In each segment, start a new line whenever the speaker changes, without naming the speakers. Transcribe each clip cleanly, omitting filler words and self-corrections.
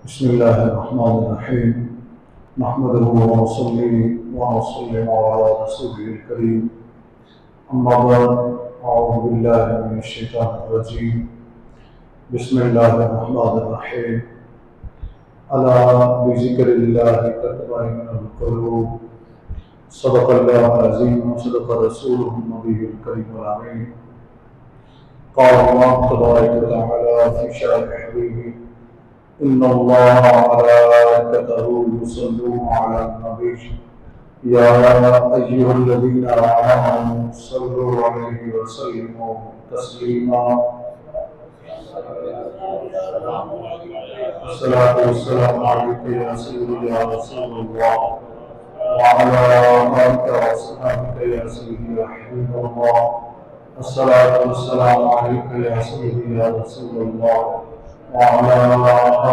بسم الله الرحمن الرحيم نحمده ونصلي ونسلم على رسوله الكريم أما بعد أعوذ بالله من الشيطان الرجيم بسم الله الرحمن الرحيم ألا بذكر الله تطمئن القلوب صدق الله العظيم وصدق رسوله النبي الكريم الأمين قال الله تبارك وتعالى في شأن حبيبه إن الله وملائكته يصلون على النبي يا أيها الذين آمنوا صلوا عليه وسلموا تسليما الصلاة والسلام عليك يا سيدي يا رسول الله وعلى آلك وأصحابك يا سيدي يا حبيب الله الصلاة والسلام عليك يا سيدي يا رسول الله وعلى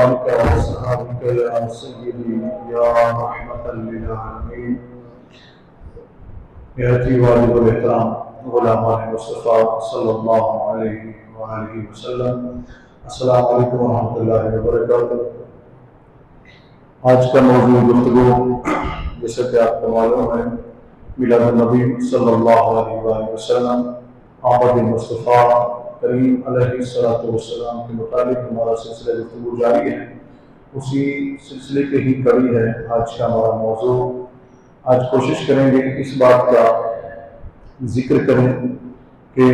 آلك وأصحابك يا سيدي يا رحمة للعالمين يأتي والد الاحترام غلامان مصطفى صلی اللہ علیہ وآلہ وسلم السلام علیکم ورحمۃ اللہ وبرکاتہ۔ آج کا موضوع گفتگو جیسا کہ آپ کو معلوم ہے میلاد النبی صلی اللہ علیہ وآلہ وسلم آمد مصطفیٰ کریم علیہ السلام کے متعلق ہمارا سلسلہ گفتگو جاری ہے، اسی سلسلے کی ہی کڑی ہے آج کا ہمارا موضوع۔ آج کوشش کریں گے اس بات کا ذکر کریں کہ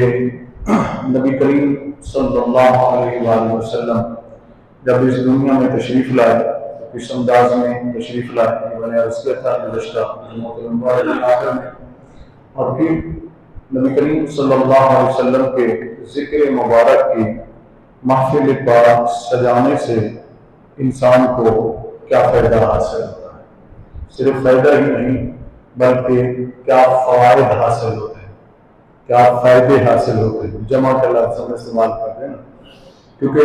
نبی کریم صلی اللہ علیہ وآلہ وسلم جب اس دنیا میں تشریف لائے اس انداز میں تشریف لائے کہ میں نے عرض کیا تھا گزشتہ آخر میں، اور پھر نبی کریم صلی اللہ علیہ وسلم کے ذکر مبارک کی محفل پاک سجانے سے انسان کو کیا فائدہ حاصل ہوتا ہے، صرف فائدہ ہی نہیں بلکہ کیا فوائد حاصل ہوتے ہیں، کیا فائدے حاصل ہوتے ہیں، جمع کا لفظ ہم استعمال کرتے ہیں نا، کیونکہ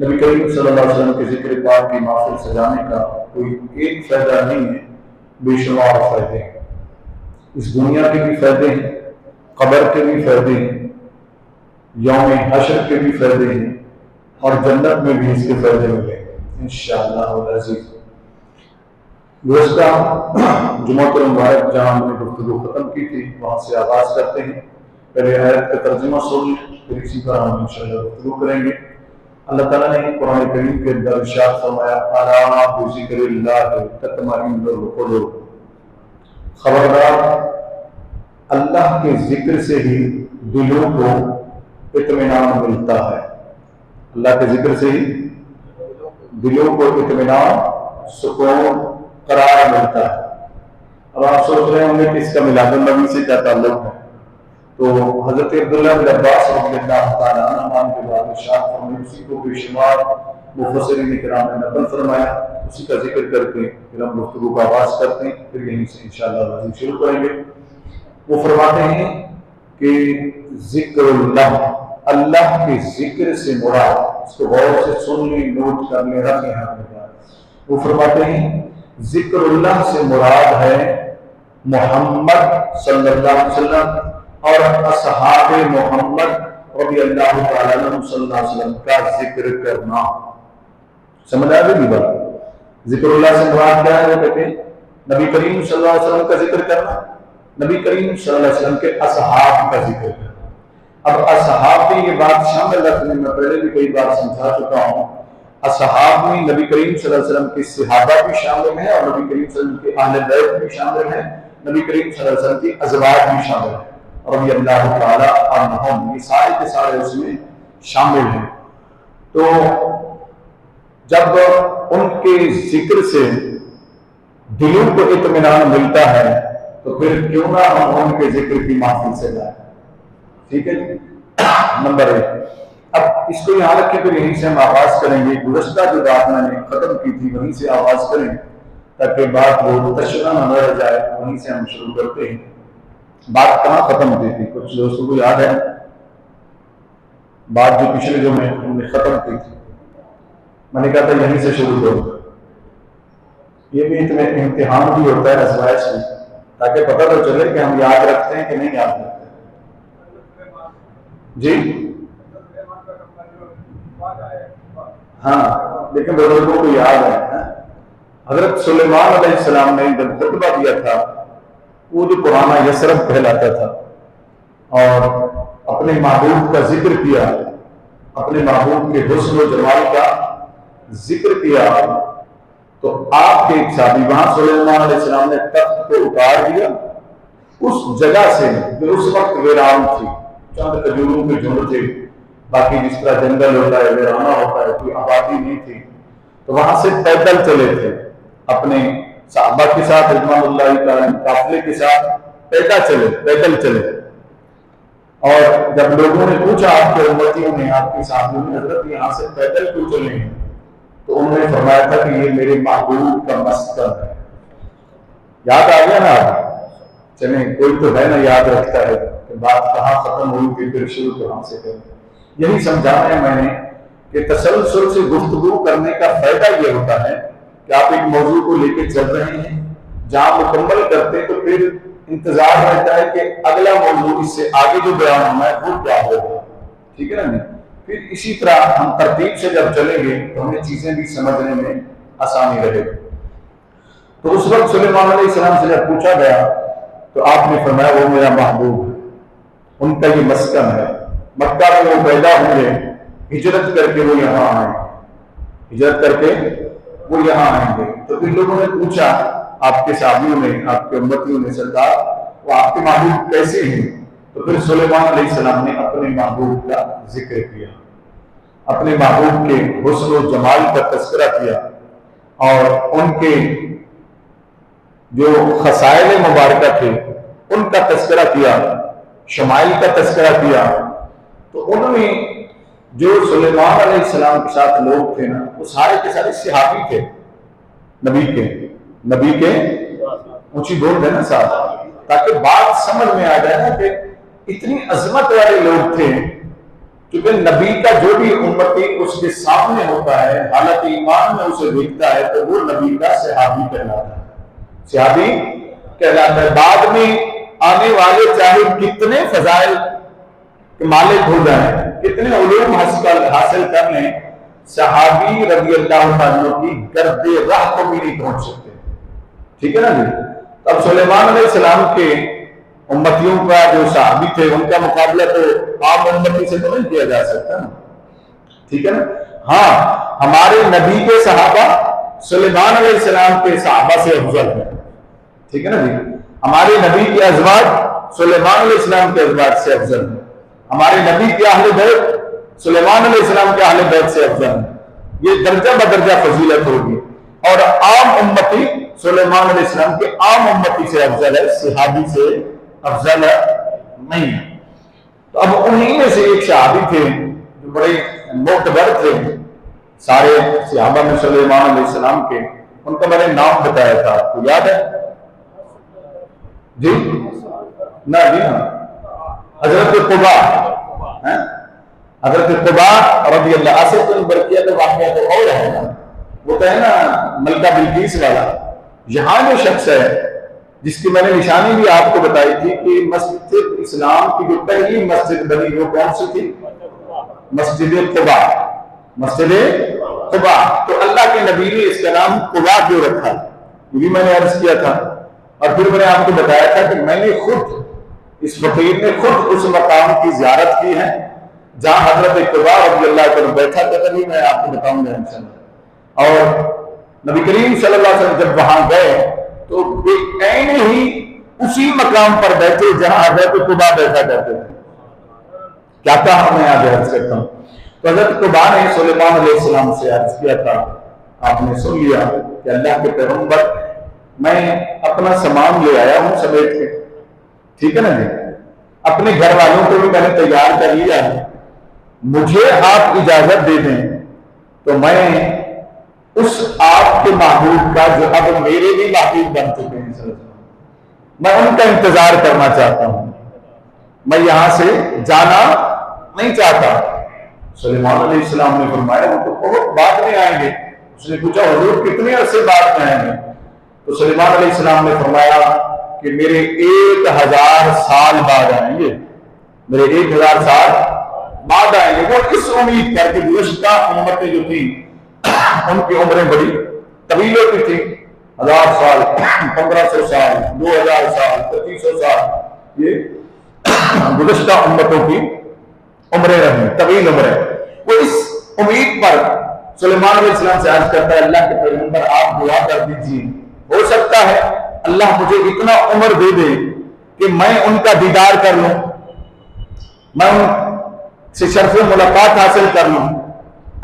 نبی کریم صلی اللہ علیہ وسلم کے ذکر پاک کی محفل سجانے کا کوئی ایک فائدہ نہیں ہے، بے شمار فائدے ہیں، اس دنیا کے بھی فائدے ہیں، قبر کے بھی فائدے ہیں، یوم حشر کے بھی فائدے ہیں، اور جنت میں بھی اس کے فائدے ملیں گے انشاءاللہ العزیز۔ گزشتہ جمعہ المبارک جہاں ہم نے گفتگو ختم کی تھی وہاں سے آغاز کرتے ہیں۔ پہلے آیت کا ترجمہ سن لیں پھر اسی پر ہم انشاءاللہ گفتگو کریں گے۔ اللہ تعالیٰ نے قرآن کریم کے اندر ارشاد فرمایا الا بذکر اللہ تطمئن القلوب، خبردار اللہ کے ذکر سے ہی دلوں کو اطمینان ملتا ہے، اللہ کے ذکر سے ہی دلوں کو اطمینان، سکون، قرار ملتا ہے۔ اب آپ سوچ رہے ہوں گے کہ اس کا میلاد النبی سے کیا تعلق ہے، تو حضرت عبداللہ بن عباس رضی اللہ تعالیٰ عنہ کے بعد ارشاد فرمایا، اسی کو بے شمار مفسرین کرام نے نقل فرمایا، اسی کا ذکر کر کے پھر ہم گفتگو کا آغاز کرتے ہیں، پھر یہیں سے انشاءاللہ شروع کریں گے۔ وہ فرماتے ہیں کہ ذکر اللہ، اللہ کے ذکر سے مراد، اس کو غور سے سن لیں، نوٹ کر لیں، رکھ لیں ہاتھ میں۔ وہ فرماتے ہیں ذکر اللہ سے مراد ہے محمد صلی اللہ علیہ وسلم اور اصحاب محمد رضی اللہ تعالیٰ عنہ صلی اللہ علیہ وسلم کا ذکر کرنا۔ سمجھ آ گئی بات؟ ذکر اللہ سے مراد کیا ہے؟ وہ کہتے ہیں نبی کریم صلی اللہ علیہ وسلم کا ذکر کرنا، نبی کریم صلی اللہ علیہ وسلم کے اصحاب کا ذکر کرنا۔ اب اصحاب کی یہ بات شامل رکھنے میں پہلے بھی کئی بار سمجھا چکا ہوں، اصحاب میں نبی کریم صلی اللہ علیہ وسلم کے صحابہ بھی شامل ہیں اور نبی کریم صلی اللہ علیہ وسلم کے اہل بیت بھی شامل ہیں، نبی کریم صلی اللہ علیہ وسلم کے ازواج بھی شامل ہیں رضی اللہ تعالیٰ عنہم، یہ سارے کے سارے اس میں شامل ہیں۔ تو جب ان کے ذکر سے دلوں کو اطمینان ملتا ہے تو پھر کیوں نہ ہم ان کے ذکر کی محفل سے جائیں، ٹھیک ہے جی؟ نمبر 1۔ اب اس کو یہاں رکھیں پھر یہیں سے ہم آغاز کریں گے، گزشتہ جو بات میں نے ختم کی تھی وہیں سے آغاز کریں تاکہ بات وہ تشنہ نہ رہ جائے، وہیں سے ہم شروع کرتے ہیں۔ بات کہاں ختم ہوتی تھی؟ کچھ دوستوں کو یاد ہے بات جو پچھلے جو میں ہم نے ختم کی تھی؟ میں نے کہا تھا یہیں سے شروع کروں، یہ بھی امتحان بھی ہوتا ہے ازمائش میں، تاکہ پتہ تو چلے کہ ہم یاد رکھتے ہیں کہ نہیں یاد رکھتے ہیں۔ جی ہاں لیکن بزرگوں کو یاد ہے حضرت سلیمان علیہ السلام نے جب خطبہ دیا تھا، وہ جو پرانا یثرب کہلاتا تھا، اور اپنے محبوب کا ذکر کیا، اپنے محبوب کے حسن و جمال کا ذکر کیا، تو آپ کے ایک صحابی وہاں سلیمان علیہ السلام نے تخت کو اتار دیا اس جگہ سے جو اس وقت ویران تھی، چند کھجوروں کے جھنڈ تھے، باقی جس طرح جنگل ہوتا ہے، ویرانہ ہوتا ہے، کوئی آبادی نہیں تھی، تو وہاں سے پیدل چلے تھے اپنے صحابہ کے ساتھ، رضوان اللہ تعالیٰ قافلے کے ساتھ پیدل چلے. اور جب لوگوں نے پوچھا آپ کے امتیوں نے، آپ کے صحابیوں نے، حضرت یہاں سے پیدل کیوں چلے ہیں؟ تو انہوں نے فرمایا تھا کہ یہ میرے محبوب کا مسکن ہے. یاد آ گیا نا آپ؟ چلیں کوئی تو ہے نا یاد رکھتا ہے کہ بات کہاں ختم ہوئی کہ پھر شروع کہاں سے کریں. یہی سمجھانا ہے میں نے کہ تسلسل سے گفتگو کرنے کا فائدہ یہ ہوتا ہے کہ آپ ایک موضوع کو لے کے چل رہے ہیں، جہاں مکمل کرتے تو پھر انتظار رہتا ہے کہ اگلا موضوع اس سے آگے جو بیان ہونا ہے وہ کیا ہوگا. ٹھیک ہے نا؟ پھر اسی طرح ہم ترتیب سے جب چلیں گے تو ہمیں چیزیں بھی سمجھنے میں آسانی رہے گی. تو اس وقت سلیمان علیہ السلام سے جب پوچھا گیا تو آپ نے فرمایا وہ میرا محبوب ہے، ان کا یہ مسکن ہے، مکہ میں وہ پیدا ہوں گے، ہجرت کر کے وہ یہاں آئیں گے، ہجرت کر کے وہ یہاں آئیں گے. تو پھر لوگوں نے پوچھا آپ کے صحابیوں نے، آپ کے امتیوں نے، سرکار وہ آپ کے محبوب کیسے ہیں؟ تو پھر سلیمان علیہ السلام نے اپنے محبوب کا ذکر کیا، اپنے محبوب کے حسن و جمال کا تذکرہ کیا، اور ان کے جو خصائل مبارکہ تھے ان کا تذکرہ کیا، شمائل کا تذکرہ کیا. تو ان میں جو سلیمان علیہ السلام کے ساتھ لوگ تھے نا، وہ سارے کے سارے صحابی تھے، نبی کے اونچی بول دینا صاحب، تاکہ بات سمجھ میں آ جائے نا کہ اتنی عظمت والے لوگ تھے. کیونکہ نبی کا جو بھی امتی اس کے سامنے ہوتا ہے، حالت ایمان میں اسے دیکھتا ہے، تو وہ نبی کا صحابی کہلاتا ہے. صحابی کہلاتا ہے. بعد میں آنے والے چاہے کتنے فضائل کے مالک ہو جائیں، کتنے علوم حاصل کر لیں، صحابی رضی اللہ عنہ کی گرد راہ کو بھی نہیں پہنچ سکتے. ٹھیک ہے نا جی؟ اب سلیمان علیہ السلام کے امتیوں کا جو صحابی تھے ان کا مقابلہ تو عام امتی سے تو نہیں کیا جا سکتا نا. ٹھیک ہے نا؟ ہاں، ہمارے نبی کے صحابہ سلیمان علیہ السلام کے صحابہ سے افضل ہیں. ٹھیک ہے نا جی؟ ہمارے نبی کے ازواج سلیمان علیہ السلام کے ازواج سے افضل ہیں. ہمارے نبی کے اہل بیت سلیمان علیہ السلام کے اہل بیت سے افضل ہیں. یہ درجہ بدرجہ فضیلت ہوگی. اور عام امتی سلیمان علیہ السلام کے عام امتی سے افضل ہے، صحابی سے افضل نہیں ہے. تو اب انہی میں سے ایک صحابی تھے جو بڑے معتبر تھے سارے صحابہ میں سلیمان علیہ السلام کے. ان کا میں نے نام بتایا تھا، آپ کو یاد ہے؟ جی نہ جی ہاں، حضرت قبا. حضرت قبا رضی اللہ عنہ سے برقیہ تو واقعہ تو اور ہے نا، وہ تو ہے نا ملکہ بلقیس والا. یہاں جو شخص ہے جس کی میں نے نشانی بھی آپ کو بتائی تھی کہ مسجد اسلام کی جو پہلی مسجد بنی وہ کون سی تھی؟ مسجد قبا. مسجد قبا. تو اللہ کے نبی نے اس کا نام قبا کیوں رکھا، یہ بھی میں نے عرض کیا تھا. اور پھر میں نے آپ کو بتایا تھا کہ میں نے خود، اس فقیر نے خود اس مقام کی زیارت کی ہے جہاں حضرت قبا رضی اللہ عنہ بیٹھا تھا. کبھی میں آپ کو بتاؤں گا انشاءاللہ. اور نبی کریم صلی اللہ علیہ وسلم جب وہاں گئے تو عین ہی اسی مقام پر بیٹھے جہاں حضرت قبا بیٹھا کرتے تھے. کیا کہا میں آج عرض کرتا ہوں. تو حضرت قبا نے سلیمان علیہ السلام سے عرض کیا تھا، آپ نے سن لیا کہ اللہ کے پیغمبر میں اپنا سامان لے آیا ہوں سمیٹ کے. ٹھیک ہے نا جی؟ اپنے گھر والوں کو بھی میں نے تیار کر لیا ہے، مجھے آپ اجازت دے دیں تو میں اس آپ کے محبوب کا جو اب میرے بھی محبوب بن چکے ہیں، میں ان کا انتظار کرنا چاہتا ہوں، میں یہاں سے جانا نہیں چاہتا. سلیمان علیہ السلام نے فرمایا وہ تو بہت بعد میں آئیں گے. اس نے پوچھا حضور کتنے عرصے بعد میں آئیں گے؟ تو سلیمان علیہ السلام نے فرمایا کہ میرے 1000 سال بعد آئیں گے، میرے 1000 سال بعد آئیں گے. وہ اس امید کر کے گزشتہ امتیں جو تھی ان کی عمریں بڑی طویل ہوتی تھی، 1000 سال، 1500 سال، 2000 سال، 2500 سال، یہ گزشتہ امتوں کی عمریں رہی، طویل عمریں۔ وہ اس امید پر سلیمان علیہ السلام سے عرض کرتا ہے، اللہ کے پیغمبر آپ دعا کر دیجیے، ہو سکتا ہے اللہ مجھے اتنا عمر دے دے کہ میں ان کا دیدار کر لوں، میں ان سے شرف ملاقات حاصل کر لوں۔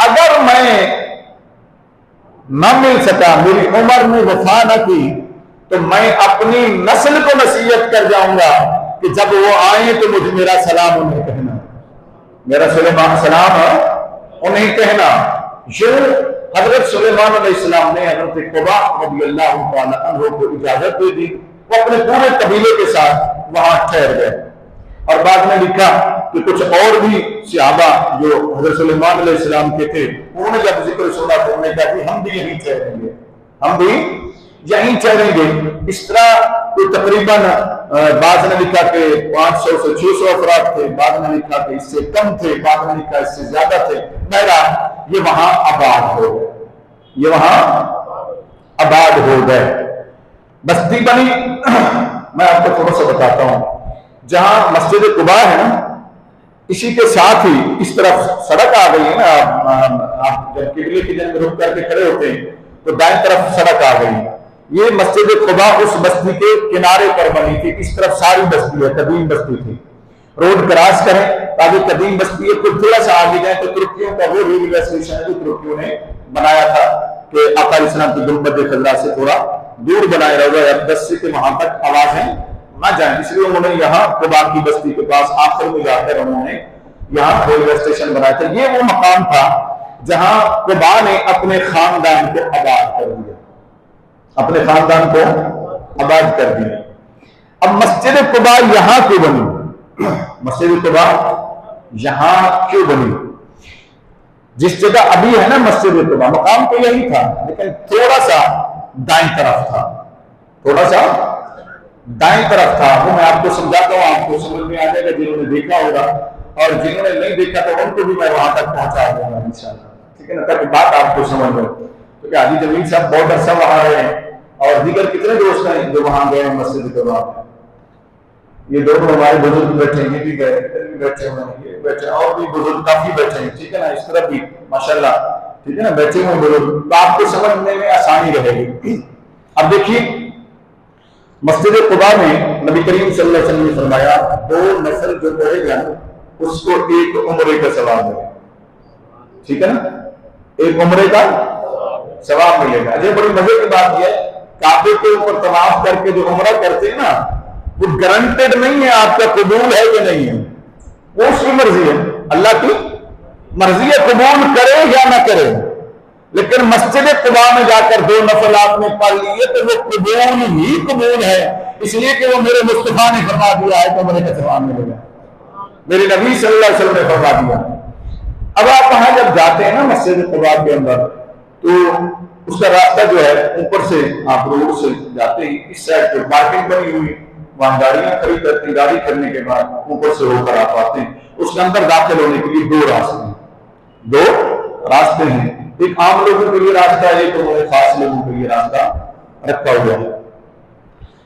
اگر میں نہ مل سکا، میری عمر میں وفا نہ کی، تو میں اپنی نسل کو نصیحت کر جاؤں گا کہ جب وہ آئیں تو مجھے میرا سلام انہیں کہنا، میرا سلام انہیں کہنا۔ یہ حضرت سلیمان علیہ السلام نے حضرت قبا رضی اللہ تعالیٰ عنہ کو اجازت دے دی، وہ اپنے پورے قبیلے کے ساتھ وہاں ٹھہر گئے۔ اور بعد میں لکھا کہ کچھ اور بھی صحابہ جو حضرت سلیمان علیہ السلام کے تھے، انہوں نے جب ذکر سنا تو انہوں نے کہا کہ ہم بھی یہیں ٹھہریں گے، ہم بھی یہیں ٹھہریں گے۔ اس طرح تو تقریباً بعض نے لکھا کہ 500 سے 600 افراد تھے، بعض نے لکھا کہ اس سے کم تھے، بعض نے لکھا اس سے زیادہ تھے۔ بہرحال یہ وہاں آباد ہو گئے، یہ وہاں آباد ہو گئے، بستی بنی۔ میں آپ کو تھوڑا سا بتاتا ہوں، جہاں مسجد قباء ہے نا، اسی کے ساتھ ہی اس طرف سڑک آ گئی ہے نا، آپ جب قبلے کی جانب رخ کر کے کھڑے ہوتے ہیں تو دائیں طرف سڑک آ گئی۔ یہ مسجد قباء اس بستی کے کنارے پر بنی تھی، اس طرف ساری بستی ہے، قدیم بستی تھی۔ روڈ کراس کریں تاکہ قدیم بستی ہے، پھر تھوڑا سا آگے جائیں تو ترکیوں کا وہ ریلوے اسٹیشن ہے جو ترکیوں نے بنایا تھا کہ آقا علیہ السلام کی گنبد خضرا سے تھوڑا دور بنائے رہا اقدس سے کہ وہاں تک آوازیں نہ جائیں، اس لیے انہوں نے یہاں قباء کی بستی کے پاس آخر میں جا کر انہوں نے یہاں ریلوے اسٹیشن بنایا تھا۔ یہ وہ مقام تھا جہاں قباء نے اپنے خاندان کو آباد کر دیا، اپنے خاندان کو آباد کر دیا۔ اب مسجد قباء یہاں کیوں بنی؟ مسجد قباء یہاں کیوں بنی؟ جس جگہ ابھی ہے نا مسجد قباء، مقام تو یہی تھا لیکن تھوڑا سا دائیں طرف تھا، تھوڑا سا دائیں طرف تھا۔ وہ میں آپ کو سمجھاتا ہوں، آپ کو سمجھ میں آ جائے گا جنہوں نے دیکھا ہوگا، اور جنہوں نے نہیں دیکھا تو ان کو بھی میں وہاں تک پہنچا دوں گا انشاءاللہ، ٹھیک ہے نا، تاکہ بات آپ کو سمجھ میں۔ کیونکہ حاجی جمیل صاحب بہت عرصہ وہاں رہے ہیں، اور دیگر کتنے دوست ہیں جو وہاں گئے ہیں مسجد قباء میں۔ یہ دونوں ہمارے بزرگ بیٹھے ہیں، یہ بھی گئے، بیٹھے ہوئے ہیں، یہ بیٹھے ہیں، اور بھی بزرگ کافی بیٹھے ہیں، ٹھیک ہے نا، اس طرح بھی ماشاءاللہ، ٹھیک ہے نا، بیٹھے ہوئے بزرگ، تو آپ کو سمجھنے میں آسانی رہے گی۔ اب دیکھیے مسجد قباء میں نبی کریم صلی اللہ علیہ وسلم نے فرمایا 2 نفل جو پڑھے گا اس کو 1 عمرے کا ثواب ملے گا، ٹھیک ہے نا، 1 عمرے کا ثواب ملے گا۔ یہ بڑی مزے کی بات یہ ہے، کعبے کے اوپر طواف کر کے جو عمرہ کرتے ہیں نا، وہ گارنٹیڈ نہیں ہے آپ کا قبول ہے کہ نہیں ہے، وہ اس کی مرضی ہے، اللہ کی مرضی ہے قبول کرے یا نہ کرے۔ لیکن مسجد قباء میں جا کر 2 نفل آپ نے پڑھ لیے تو وہ قبول ہی قبول ہے، اس لیے کہ وہ میرے مصطفیٰ نے فرما دیا ہے کہ عمرے کا ثواب ملے گا، میرے نبی صلی اللہ علیہ وسلم نے فرما دیا۔ اب آپ وہاں جب جاتے ہیں نا مسجد قباء کے اندر، تو اس کا راستہ جو ہے اوپر سے آپ روڈ سے جاتے ہی اس سائڈ پہ پارکنگ بنی ہوئی، وہاں گاڑیاں کھڑی کرتی، گاڑی کرنے کے بعد اوپر سے ہو کر آپ آتے ہیں۔ اس کے اندر داخل ہونے کے لیے 2 راستے ہیں، 2 راستے ہیں، ایک عام لوگوں کے لیے راستہ ہے، ایک خاص لوگوں کے لیے راستہ رکھا ہوا ہے۔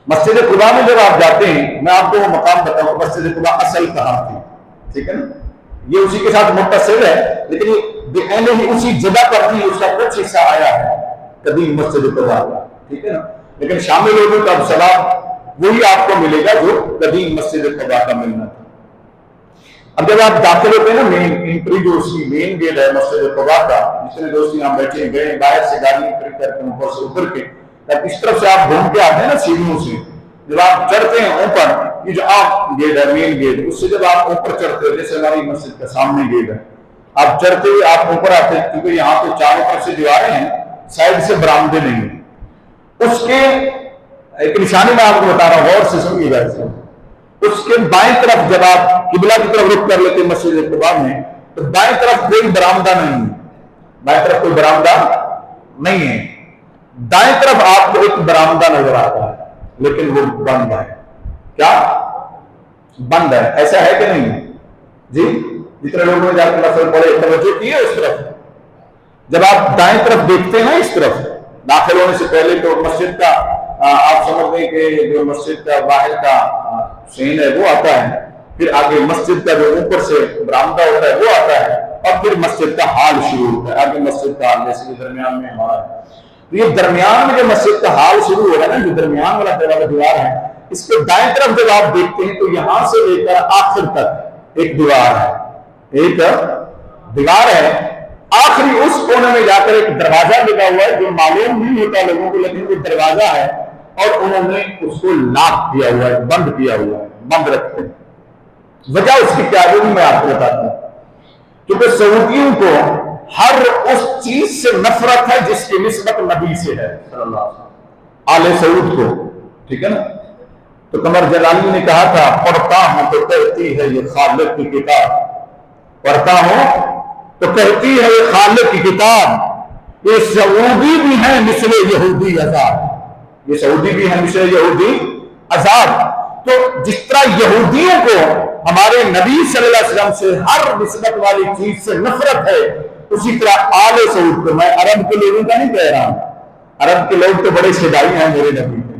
مسجد قباء میں جب آپ جاتے ہیں، میں آپ کو وہ مقام بتاؤں مسجد قباء اصل کہاں تھی، ٹھیک ہے نا، یہ اسی کے ساتھ متصل ہے لیکن یہ ہی اسی جگہ پر نہیں، اس کا کچھ حصہ آیا ہے قدیم مسجد قباء کا، ٹھیک ہے نا، لیکن شامل لوگوں کا اب ثواب وہی آپ کو ملے گا جو قدیم مسجد قباء کا ملنا تھا۔ اب جب آپ داخل ہوتے ہیں نا، مین انٹری جو اس کی مین گیٹ ہے مسجد قباء کا، جتنے دوست یہاں بیٹھے گئے باہر سے گاڑی کھڑی کر کے اوپر سے اتر کے اس طرف سے آپ گھوم کے آتے ہیں نا سیڑھیوں سے، جب آپ چڑھتے ہیں اوپر، یہ جو آپ گیٹ ہے مین گیٹ، اس سے جب آپ اوپر چڑھتے ہو، جیسے ہماری مسجد کا سامنے گیٹ ہے، آپ چڑھتے ہوئے آپ اوپر آتے ہیں، کیونکہ یہاں پہ چاروں طرف سے دیواریں ہیں، سائڈ سے برآمدے نہیں ہیں، اس کے ایک نشانی میں آپ کو بتا رہا ہوں، غور سے سنیے گا، اس کے بائیں طرف جب آپ قبلہ کی طرف رخ کر لیتے مسجد قباء میں، تو بائیں طرف کوئی برآمدہ نہیں ہے، بائیں طرف کوئی برآمدہ نہیں ہے، دائیں طرف آپ کو ایک برآمدہ نظر آتا ہے لیکن وہ بند ہے۔ کیا بند ہے؟ ایسا ہے کہ نہیں جی؟ جتنے لوگوں نے جا کے نفل پڑھے توجہ کیے اس طرف، جب آپ دائیں طرف دیکھتے ہیں نا اس طرف داخل ہونے سے پہلے تو مسجد کا آپ سمجھ لیں کہ جو مسجد کا باہر کا سین ہے وہ آتا ہے، پھر آگے مسجد کا جو اوپر سے برآمدہ ہوتا ہے وہ آتا ہے، اور پھر مسجد کا حال شروع ہوتا ہے، آگے مسجد کا حال جیسے کہ درمیان میں ہمارا ہے۔ تو یہ درمیان میں جو مسجد کا حال شروع ہو رہا ہے نا، جو درمیان والا دیوار ہے، اس کے دائیں طرف جب آپ دیکھتے ہیں تو یہاں سے لے کر آخر تک ایک دیوار ہے، ایک دیوار ہے، آخری اس کونے میں جا کر ایک دروازہ لگا ہوا ہے جو معلوم نہیں ہوتا لوگوں کو، لیکن وہ دروازہ ہے اور انہوں نے اس کو لاک کیا ہوا ہے، بند کیا ہوا ہے، بند رکھتے ہیں۔ وجہ اس کی کیا ہے میں آپ کو بتاتا ہوں، کیونکہ سعودیوں کو ہر اس چیز سے نفرت ہے جس کی نسبت نبی سے ہے صلی اللہ علیہ وسلم، آل سعود کو، ٹھیک ہے نا۔ تو قمر جلالی نے کہا تھا پڑھتا ہوں تو کہتی ہے یہ خالق کی کتاب، پڑھتا ہوں تو کہتی ہے یہ خالق کی کتاب، یہ سعودی بھی ہیں مثل یہودی آزاد، یہ سعودی بھی ہیں مثل یہودی آزاد۔ تو جس طرح یہودیوں کو ہمارے نبی صلی اللہ علیہ وسلم سے ہر نسبت والی چیز سے نفرت ہے، اسی طرح آل سعود کو، میں عرب کے لوگوں کا نہیں کہہ رہا ہوں، عرب کے لوگ تو بڑے شیدائی ہیں میرے نبی کے،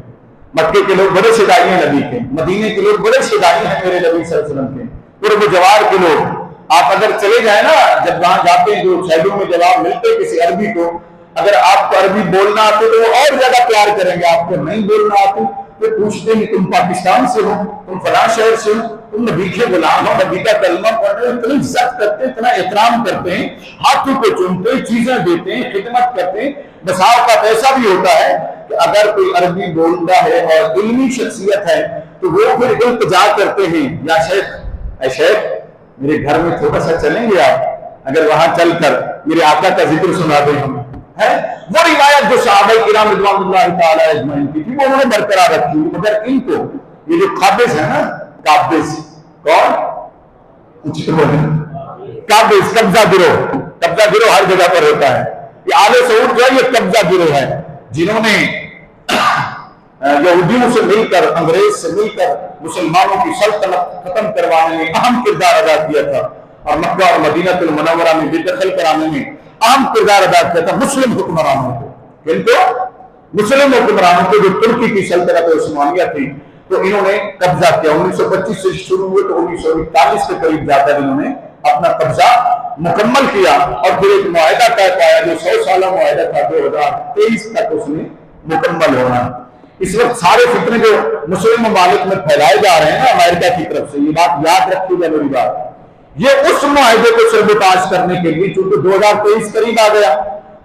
مکے کے لوگ بڑے شیدائی ہیں نبی کے، مدینے کے لوگ بڑے شیدائی ہیں میرے نبی صلی اللہ علیہ وسلم کے، قرب جوار کے لوگ۔ آپ اگر چلے جائیں نا، جب وہاں جاتے ہیں جو شہروں میں جواب ملتے کسی عربی کو، اگر آپ کو عربی بولنا آتے تو وہ اور زیادہ پیار کریں گے، آپ کو نہیں بولنا آتے تو پوچھتے ہیں تم پاکستان سے ہو، تم فلاں شہر سے ہو، تم نبی کے غلام ہو، نبی کا کلمہ پڑھ رہے ہو، اتنی عزت کرتے ہیں، اتنا احترام کرتے ہیں، ہاتھوں کو چومتے ہیں، چیزیں دیتے ہیں، خدمت کرتے ہیں۔ بس اوقات ایسا بھی ہوتا ہے کہ اگر کوئی عربی بولتا ہے اور علمی شخصیت ہے تو وہ پھر التجا کرتے ہیں، یا شیخ، اے شیخ میرے گھر میں تھوڑا سا چلیں گے آپ، اگر وہاں چل کر میرے آقا کا ذکر سنا دیں ہمیں، ہے وہ روایت جو صحابہ کرام رضوان اللہ تعالی اجمعین کی تھی وہ انہوں نے برقرار رکھی، مگر ان کو یہ جو قابض ہے نا، قابض کون؟ قابض، قبضہ گروہ، قبضہ گروہ ہر جگہ پر ہوتا ہے، یہ آل سعود جو ہے یہ قبضہ گروہ ہے، جنہوں نے یہودیوں سے مل کر، انگریز سے مل کر مسلمانوں کی سلطنت ختم کروانے میں اہم کردار ادا کیا تھا، اور مکہ اور مدینہ المنورہ میں بے دخل کرانے میں اہم کردار ادا کیا تھا مسلم حکمرانوں کو، کن کو؟ مسلم حکمرانوں کو، جو ترکی کی سلطنت عثمانیہ تھی، تو انہوں نے قبضہ کیا۔ 1925 سے شروع ہوئے تو 1941 کے قریب جا کر انہوں نے اپنا قبضہ مکمل کیا، اور پھر ایک معاہدہ طے پایا جو 100 سالہ معاہدہ تھا، 2023 تک اس نے مکمل ہونا۔ اس وقت سارے فتنے جو مسلم ممالک میں پھیلائے جا رہے ہیں نا امریکہ کی طرف سے، یہ بات یاد رکھیے گا میری بات، یہ اس معاہدے کو سربتاش کرنے کے لیے، چونکہ 2023 قریب آ گیا،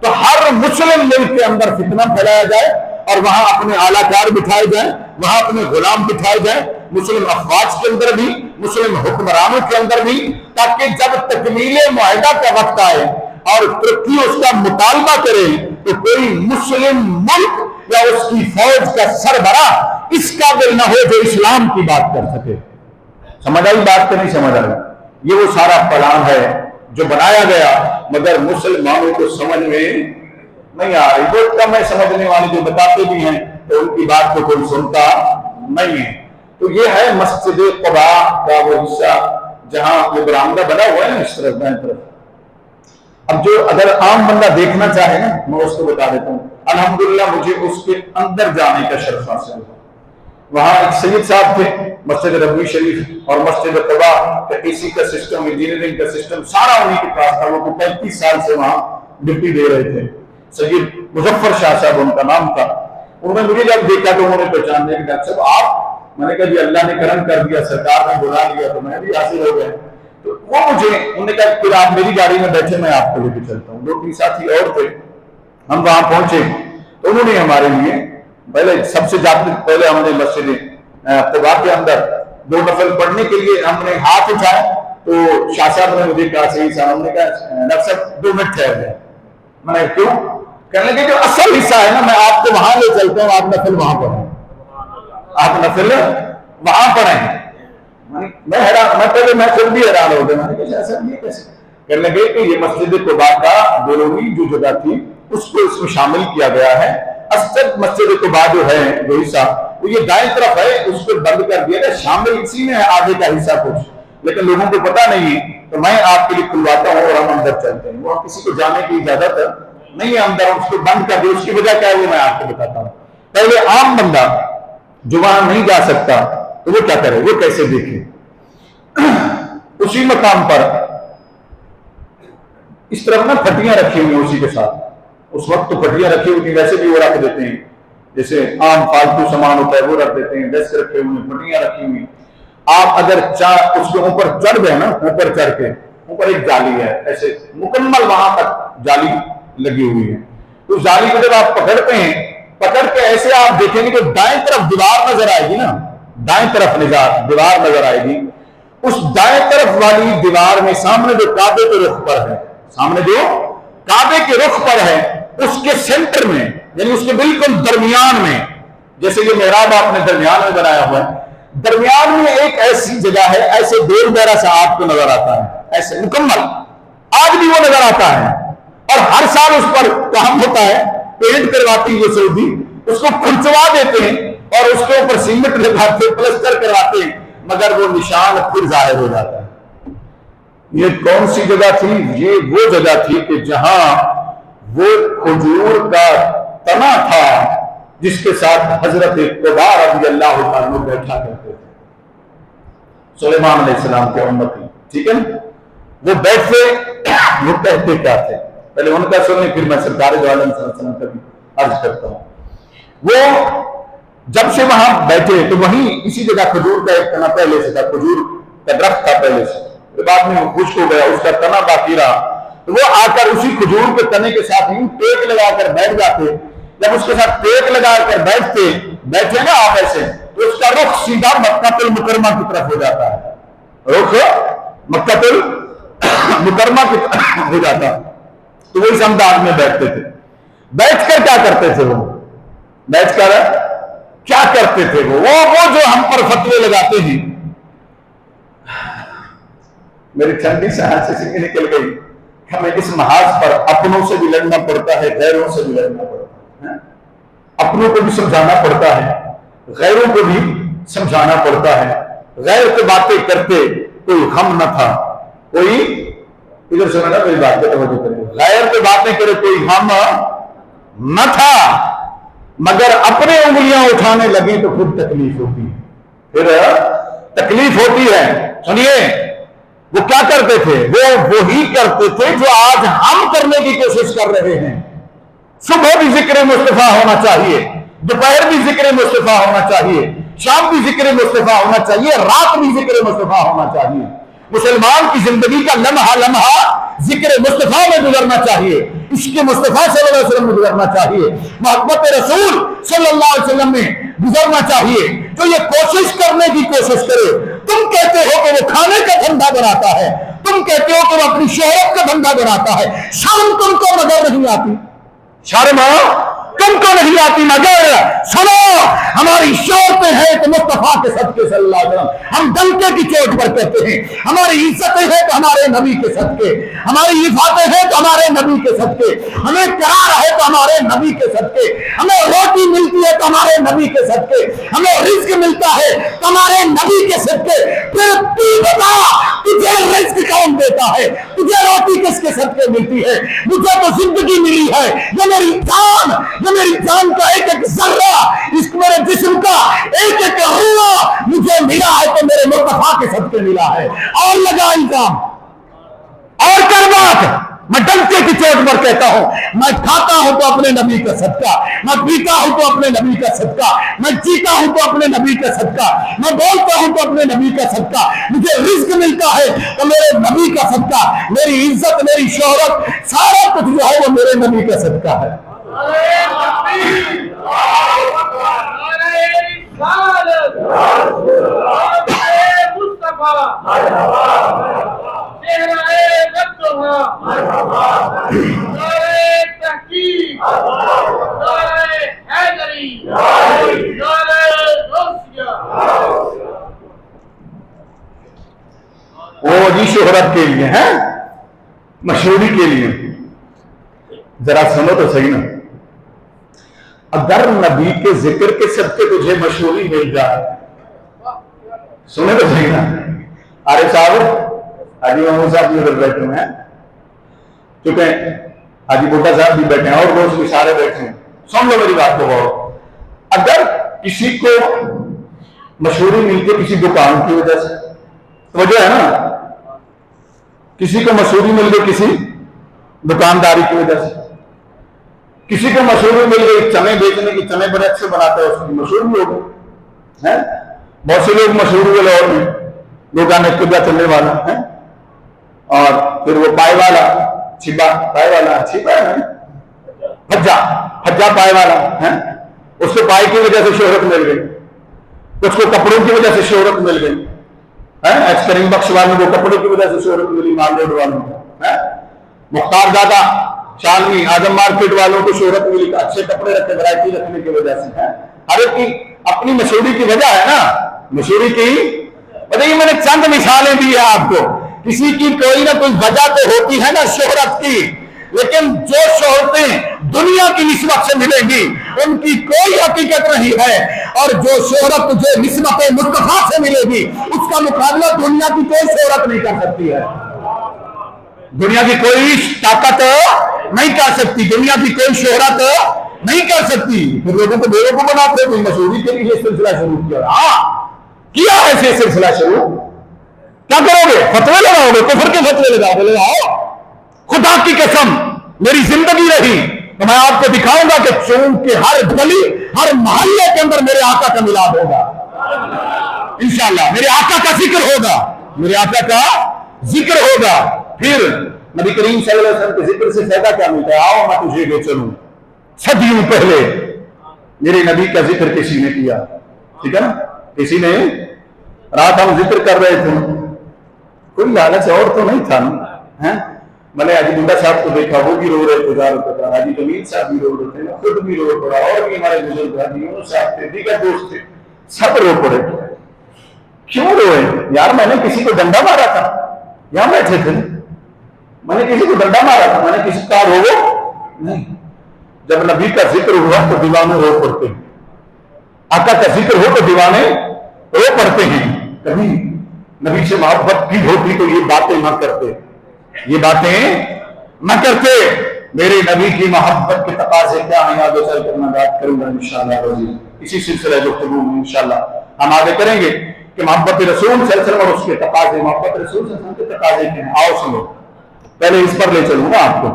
تو ہر مسلم ملک کے اندر فتنہ پھیلایا جائے اور وہاں اپنے اعلیٰ کار بٹھائے جائیں، وہاں اپنے غلام بٹھائے جائیں، مسلم افواج کے اندر بھی، مسلم حکمرانوں کے اندر بھی، تاکہ جب تکمیل معاہدہ کا وقت آئے اور ترکی اس کا مطالبہ کرے تو کوئی مسلم ملک یا اس کی فوج کا سربراہ اس قابل نہ ہو جو اسلام کی بات کر سکے۔ سمجھ آئی بات کہ نہیں سمجھ آئی؟ یہ وہ سارا پلان ہے جو بنایا گیا، مگر مسلمانوں کو سمجھ میں نہیں آ رہی، بہت کم ہے سمجھنے والے، جو بتاتے بھی ہیں تو ان کی بات کو کوئی سنتا نہیں ہے۔ تو یہ ہے مسجد قباء کا وہ حصہ جہاں وہ برآمدہ بنا ہوا ہے نا اس طرف دائیں طرف۔ اب جو اگر عام بندہ دیکھنا چاہے نا، میں اس کو بتا دیتا ہوں، الحمدللہ مجھے اس کے اندر جانے کا شرف حاصل ہوا۔ وہاں ایک سید صاحب تھے، مسجد نبوی شریف اور مسجد قباء کا اے سی کا سسٹم، انجینئرنگ کا سسٹم سارا انہی کے پاس تھا، وہ 35 سال سے وہاں ڈیوٹی دے رہے تھے۔ سید مظفر شاہ صاحب ان کا نام تھا۔ انہوں نے مجھے جب دیکھا تو انہوں نے پہچان لیا کہ ڈاکٹر صاحب آپ، میں نے کہا جی اللہ نے کرم کر دیا، سرکار نے بلا لیا تو میں بھی حاصل ہو گیا۔ تو وہ مجھے انہوں نے کہا پھر آپ میری گاڑی میں بیٹھے، میں آپ کو لے کے چلتا ہوں۔ 2-3 ساتھی اور تھے، ہم وہاں پہنچے تو انہوں نے ہمارے لیے پہلے سب سے جاتے پہلے ہم نے مسجد قباء کے اندر 2 نفل پڑھنے کے لیے ہم نے ہاتھ اٹھائے تو شاہ صاحب نے مجھے کہا، صحیح صاحب، ہم نے کہا ڈاکٹر صاحب 2 منٹ ٹھہر جائیں۔ میں نے کیوں؟ کہنے لگے جو اصل حصہ ہے نا میں آپ کو وہاں لے چلتا ہوں، آپ نفل وہاں پڑھیں، آپ نفل وہاں پڑھیں۔ میں حیران، میں خود بھی حیران ہو گیا، میں نے کہا ایسا یہ کیسے؟ کہنے لگے کہ یہ مسجد قباء کا بیرونی جو جگہ تھی اس کو اس میں شامل کیا گیا ہے، اصل مسجد قباء جو ہے جو حصہ وہ یہ دائیں طرف ہے، اس کو بند کر دیا گیا، شامل اسی میں ہے آگے کا حصہ کچھ، لیکن لوگوں کو پتہ نہیں ہے تو میں آپ کے لیے کھلواتا ہوں اور ہم اندر چلتے ہیں. وہ کسی کو جانے کی اجازت نہیں ہے اندر, اس کو بند کر دے. اس کی وجہ کیا ہے وہ میں آپ کو بتاتا ہوں. پہلے عام بندہ جو وہاں نہیں جا سکتا تو وہ کیا کرے, وہ کیسے دیکھے. اسی مقام پر اس طرف نا پھٹیاں رکھی ہوئی ہیں اسی کے ساتھ. اس وقت تو پھٹیاں رکھی ہوئی تھی, ویسے بھی وہ رکھ دیتے ہیں, جیسے عام فالتو سامان ہوتا ہے وہ رکھ دیتے ہیں. ڈیسک رکھے ہوئے ہیں, پھٹیاں رکھی ہوئی. آپ اگر اس کے اوپر چڑھ گئے نا, اوپر چڑھ کے اوپر ایک جالی ہے ایسے مکمل وہاں تک جالی لگی ہوئی ہے. تو جالی کو جب آپ پکڑتے ہیں, پکڑ کے ایسے آپ دیکھیں گے تو دائیں طرف دیوار نظر آئے گی نا, دائیں طرف دیوار نظر آئے گی. اس دائیں طرف والی دیوار میں سامنے جو کعبے کے رخ پر ہے, سامنے جو کعبے کے رخ پر ہے, اس کے سینٹر میں یعنی اس کے بالکل درمیان میں, جیسے یہ محراب آپ نے درمیان میں بنایا ہوا ہے, درمیان میں ایک ایسی جگہ ہے, ایسے دیر بیرا سا آپ کو نظر آتا ہے, ایسے مکمل آج بھی وہ نظر آتا ہے. اور ہر سال اس پر کام ہوتا ہے, پینٹ کرواتی ہے سعودی, اس کو کھنچوا دیتے ہیں اور اس کے اوپر سیمنٹ لگاتے, پلسٹر کرواتے ہیں, مگر وہ نشان پھر ظاہر ہو جاتا ہے. یہ کون سی جگہ تھی؟ یہ وہ جگہ تھی کہ جہاں وہ کھجور کا تنا تھا جس کے ساتھ حضرت قبا رضی اللہ عنہ بیٹھا کرتے تھے, سلیمان علیہ السلام کے امتی. ٹھیک ہے نا, وہ بیٹھتے, وہ کہتے کیا تھے, پہلے ان کا سنیں پھر میں سرکار دو عالم صلی اللہ علیہ وسلم کا بھی عرض کرتا ہوں. وہ جب سے وہاں بیٹھے تو وہیں اسی جگہ کھجور کا ایک تنا پہلے سے تھا, کھجور کا درخت تھا پہلے سے, بعد میں خشک ہو گیا, اس کا تنا باقی رہا. تو وہ آ کر اسی کھجور کے تنے کے ساتھ ہی ٹیک لگا کر بیٹھ جاتے. جب اس کے ساتھ ٹیک لگا کر بیٹھے نا آپ ایسے, تو اس کا رخ سیدھا مکہ المکرمہ کی طرف ہو جاتا ہے, رخ مکہ المکرمہ کی طرف ہو جاتا. تو وہ اس انداز میں بیٹھتے تھے. بیٹھ کر کیا کرتے تھے, وہ بیٹھ کر کیا کرتے تھے, وہ جو ہم پر فتوے لگاتے ہیں. میری ٹھنڈی سانس سے نکل گئی. ہمیں اس محاذ پر اپنوں سے بھی لڑنا پڑتا ہے, غیروں سے بھی لڑنا پڑتا ہے. اپنوں کو بھی سمجھانا پڑتا ہے, غیروں کو بھی سمجھانا پڑتا ہے. غیر کی باتیں کرتے کوئی غم نہ تھا, کوئی ادھر سنا نا میری بات پہ توجہ کریں, غیر کی باتیں کرے کوئی غم نہ تھا, مگر اپنے انگلیاں اٹھانے لگی تو پھر تکلیف ہوتی ہے, پھر تکلیف ہوتی ہے. سنیے, وہ کیا کرتے تھے, وہ وہی کرتے تھے جو آج ہم کرنے کی کوشش کر رہے ہیں. صبح بھی ذکر مصطفیٰ ہونا چاہیے, دوپہر بھی ذکر مصطفیٰ ہونا چاہیے, شام بھی ذکر مصطفیٰ ہونا چاہیے, رات بھی ذکر مصطفیٰ ہونا چاہیے. مسلمان کی زندگی کا لمحہ لمحہ ذکر مصطفیٰ میں گزرنا چاہیے, عشق مصطفیٰ صلی اللہ علیہ وسلم میں گزرنا چاہیے, محبت رسول صلی اللہ علیہ وسلم میں گزرنا چاہیے. جو یہ کوشش کرنے کی کوشش کرے, تم کہتے ہو کہ وہ کھانے کا دھندا بناتا ہے, تم کہتے ہو کہ وہ اپنی شہرت کا دھندا بناتا ہے, شرم تم کو مگر نہیں آتی, شرم تم کو نہیں آتی, مگر سنو ہماری شوقیں ہیں تو مصطفیٰ کے صدقے صلی اللہ علیہ وسلم, ہم ڈنکے کی چوٹ پر کہتے ہیں, ہماری عزتیں ہیں تو ہمارے نبی کے صدقے, ہماری عزتیں ہیں تو ہمارے نبی کے صدقے, ہمیں قرار ہے تو ہمارے نبی کے صدقے, ہمیں روٹی ملتی ہے تو ہمارے نبی کے صدقے, ہمیں رزق ملتا ہے تو ہمارے نبی کے صدقے. پھر تو بتا تجھے رزق کون دیتا ہے, تجھے روٹی کس کے صدقے ملتی ہے؟ مجھے تو زندگی ملی ہے, یہ میری جان کا ایک ایک ذرہ, اس میرے جسم کا ایک ایک روح مجھے ملا ہے تو میرے مصطفیٰ کے صدقے ملا ہے. اور لگا انکام اور کر بات, میں ڈنکے کی چوٹ پر کہتا ہوں, میں کھاتا ہوں تو اپنے نبی کا صدقہ, میں پیتا ہوں تو اپنے نبی کا صدقہ, میں جیتا ہوں تو اپنے نبی کا صدقہ, میں بولتا ہوں تو اپنے نبی کا صدقہ, مجھے رزق ملتا ہے تو میرے نبی کا صدقہ, میری عزت میری شہرت سارا کچھ جو ہے وہ میرے نبی کا صدقہ ہے. وہ جی شہرت کے لیے ہے, مشہوری کے لیے. ذرا سنو تو صحیح نا, اگر نبی کے ذکر کے صدقے تجھے مشہوری مل جائے, سنے تو صحیح نا. ارے صاحب حاجی محمود صاحب بھی ادھر بیٹھے ہوئے ہیں، چونکہ حاجی بوٹا صاحب بھی بیٹھے ہیں اور دوست بھی سارے بیٹھے ہیں. سن لو میری بات کو غور. اگر کسی کو مشہوری ملتی ہے کسی دکان کی وجہ سے، وجہ ہے نا، کسی کو مشہوری مل گئی کسی دکانداری کی وجہ سے، کسی کو مشہوری مل گئی چنے بیچنے کی، چنے بڑے اچھے بناتا ہے اس کی مشہوری ہو گئی. بہت سے لوگ مشہور ہوئے لاہور میں، دکان ایک کبا چلنے والا ہے، اور پھر وہ پائے والا، چھپا پائے والا، چھپا ہے حجا پائے والا ہے، اس کو پائے کی وجہ سے شہرت مل گئی، اس کو کپڑوں کی وجہ سے شہرت مل گئی، ایس کریم بخش والوں کو کپڑوں کی وجہ سے شہرت ملی، مال روڈ والوں کو، مختار دادا شالمی اعظم مارکیٹ والوں کو شہرت ملی، اچھے کپڑے رکھے، ورائٹی رکھنے کی وجہ سے. ہر ایک کی اپنی مشہوری کی وجہ ہے نا، مشہوری کی. بتائیے میں نے چند مثالیں دی ہیں آپ کو، کسی کی کوئی نہ کوئی وجہ تو ہوتی ہے نا شہرت کی، لیکن جو شہرتیں دنیا کی نسبت سے ملیں گی ان کی کوئی حقیقت نہیں ہے، اور جو شہرت جو نسبت مصطفیٰ سے ملے گی اس کا مقابلہ دنیا کی کوئی شہرت نہیں کر سکتی ہے. دنیا کی کوئی طاقت نہیں کر سکتی، دنیا کی کوئی شہرت نہیں کر سکتی. پھر لوگوں کو بیوقوف بناتے کوئی مشہوری کے لیے سلسلہ شروع کیا ہے یہ سلسلہ شروع. کیا کرو گے؟ فتوے لگاؤ گے، کفر کے فتوے لگاؤ. خدا کی قسم میری زندگی رہی تو میں آپ کو دکھاؤں گا کہ چونکہ ہر گلی ہر محلے کے اندر میرے آقا کا میلاد ہوگا انشاءاللہ، میرے آقا کا ذکر ہوگا، میرے آقا کا ذکر ہوگا. پھر نبی کریم صلی اللہ علیہ وسلم کے ذکر سے فائدہ کیا ملتا ہے؟ آؤ میں تجھے لے چلوں. صدیوں پہلے میرے نبی کا ذکر کسی نے کیا، ٹھیک ہے نا، کسی نے. رات ہم ذکر کر رہے تھے، کوئی لالچ اور تو نہیں تھا نا. میں نے حاجی بوٹا صاحب کو دیکھا، وہ بھی رو رہے تھے، حاجی جمیل صاحب بھی رو رہے تھے، خود بھی رو پڑا، اور بھی ہمارے بزرگ حاجی یونس صاحب تھے، دیگر دوست تھے، سب رو پڑے. کیوں روئے یار؟ میں نے کسی کو ڈنڈا مارا تھا؟ یہاں بیٹھے تھے، میں نے کسی کو ڈنڈا مارا تھا؟ میں نے کسی کا رو نہیں. جب نبی کا ذکر ہوا تو دیوانے رو پڑتے ہیں، آقا کا ذکر ہو تو دیوانے رو پڑتے ہیں. کبھی نبی سے محبت کی ہوتی تو یہ باتیں نہ کرتے، یہ باتیں نہ کرتے. میرے نبی کی محبت کے تقاضے کیا ہیں آگے چل کر میں بات کروں گا انشاءاللہ. اسی سلسلہ گفتگو میں انشاءاللہ ہم آگے کریں گے کہ محبت رسول صلی اللہ علیہ وسلم اور اس کے تقاضے، محبت رسول صلی اللہ علیہ وسلم کے تقاضے کیا ہیں. آؤ سنو، پہلے اس پر لے چلوں گا آپ کو.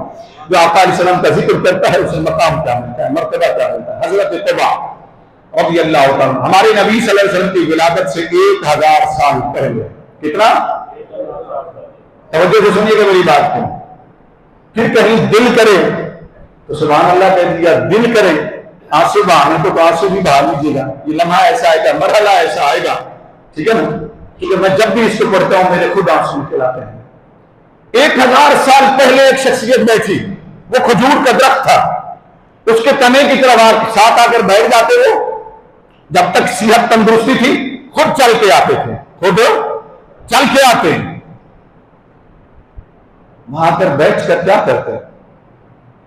جو آقا علیہ السلام کا ذکر کرتا ہے اسے مقام کیا ملتا ہے، مرتبہ کیا ملتا ہے. حضرت طبع رضی اللہ عنہ ہمارے نبی صلی اللہ علیہ وسلم کی ولادت سے 1000 سال پہلے، کتنا؟ توجہ سے سنیے گا میری بات کو. پھر کہیں دل کرے تو سبحان اللہ کہہ دیا، دل کرے آنسو بہانے تو آنسو بھی بہا لیجیے گا. یہ لمحہ ایسا آئے گا، مرحلہ ایسا آئے گا، ٹھیک ہے نا، کیونکہ میں جب بھی اس کو پڑھتا ہوں میرے خود آنسو نکل آتے ہیں. 1000 سال پہلے ایک شخصیت بیٹھی، وہ کھجور کا درخت تھا، اس کے تنے کی طرف ساتھ آ کر بیٹھ جاتے وہ. جب تک صحت تندرستی تھی خود چل کے آتے تھے، خود چل کے آتے. وہاں پر بیٹھ کر کیا کرتے؟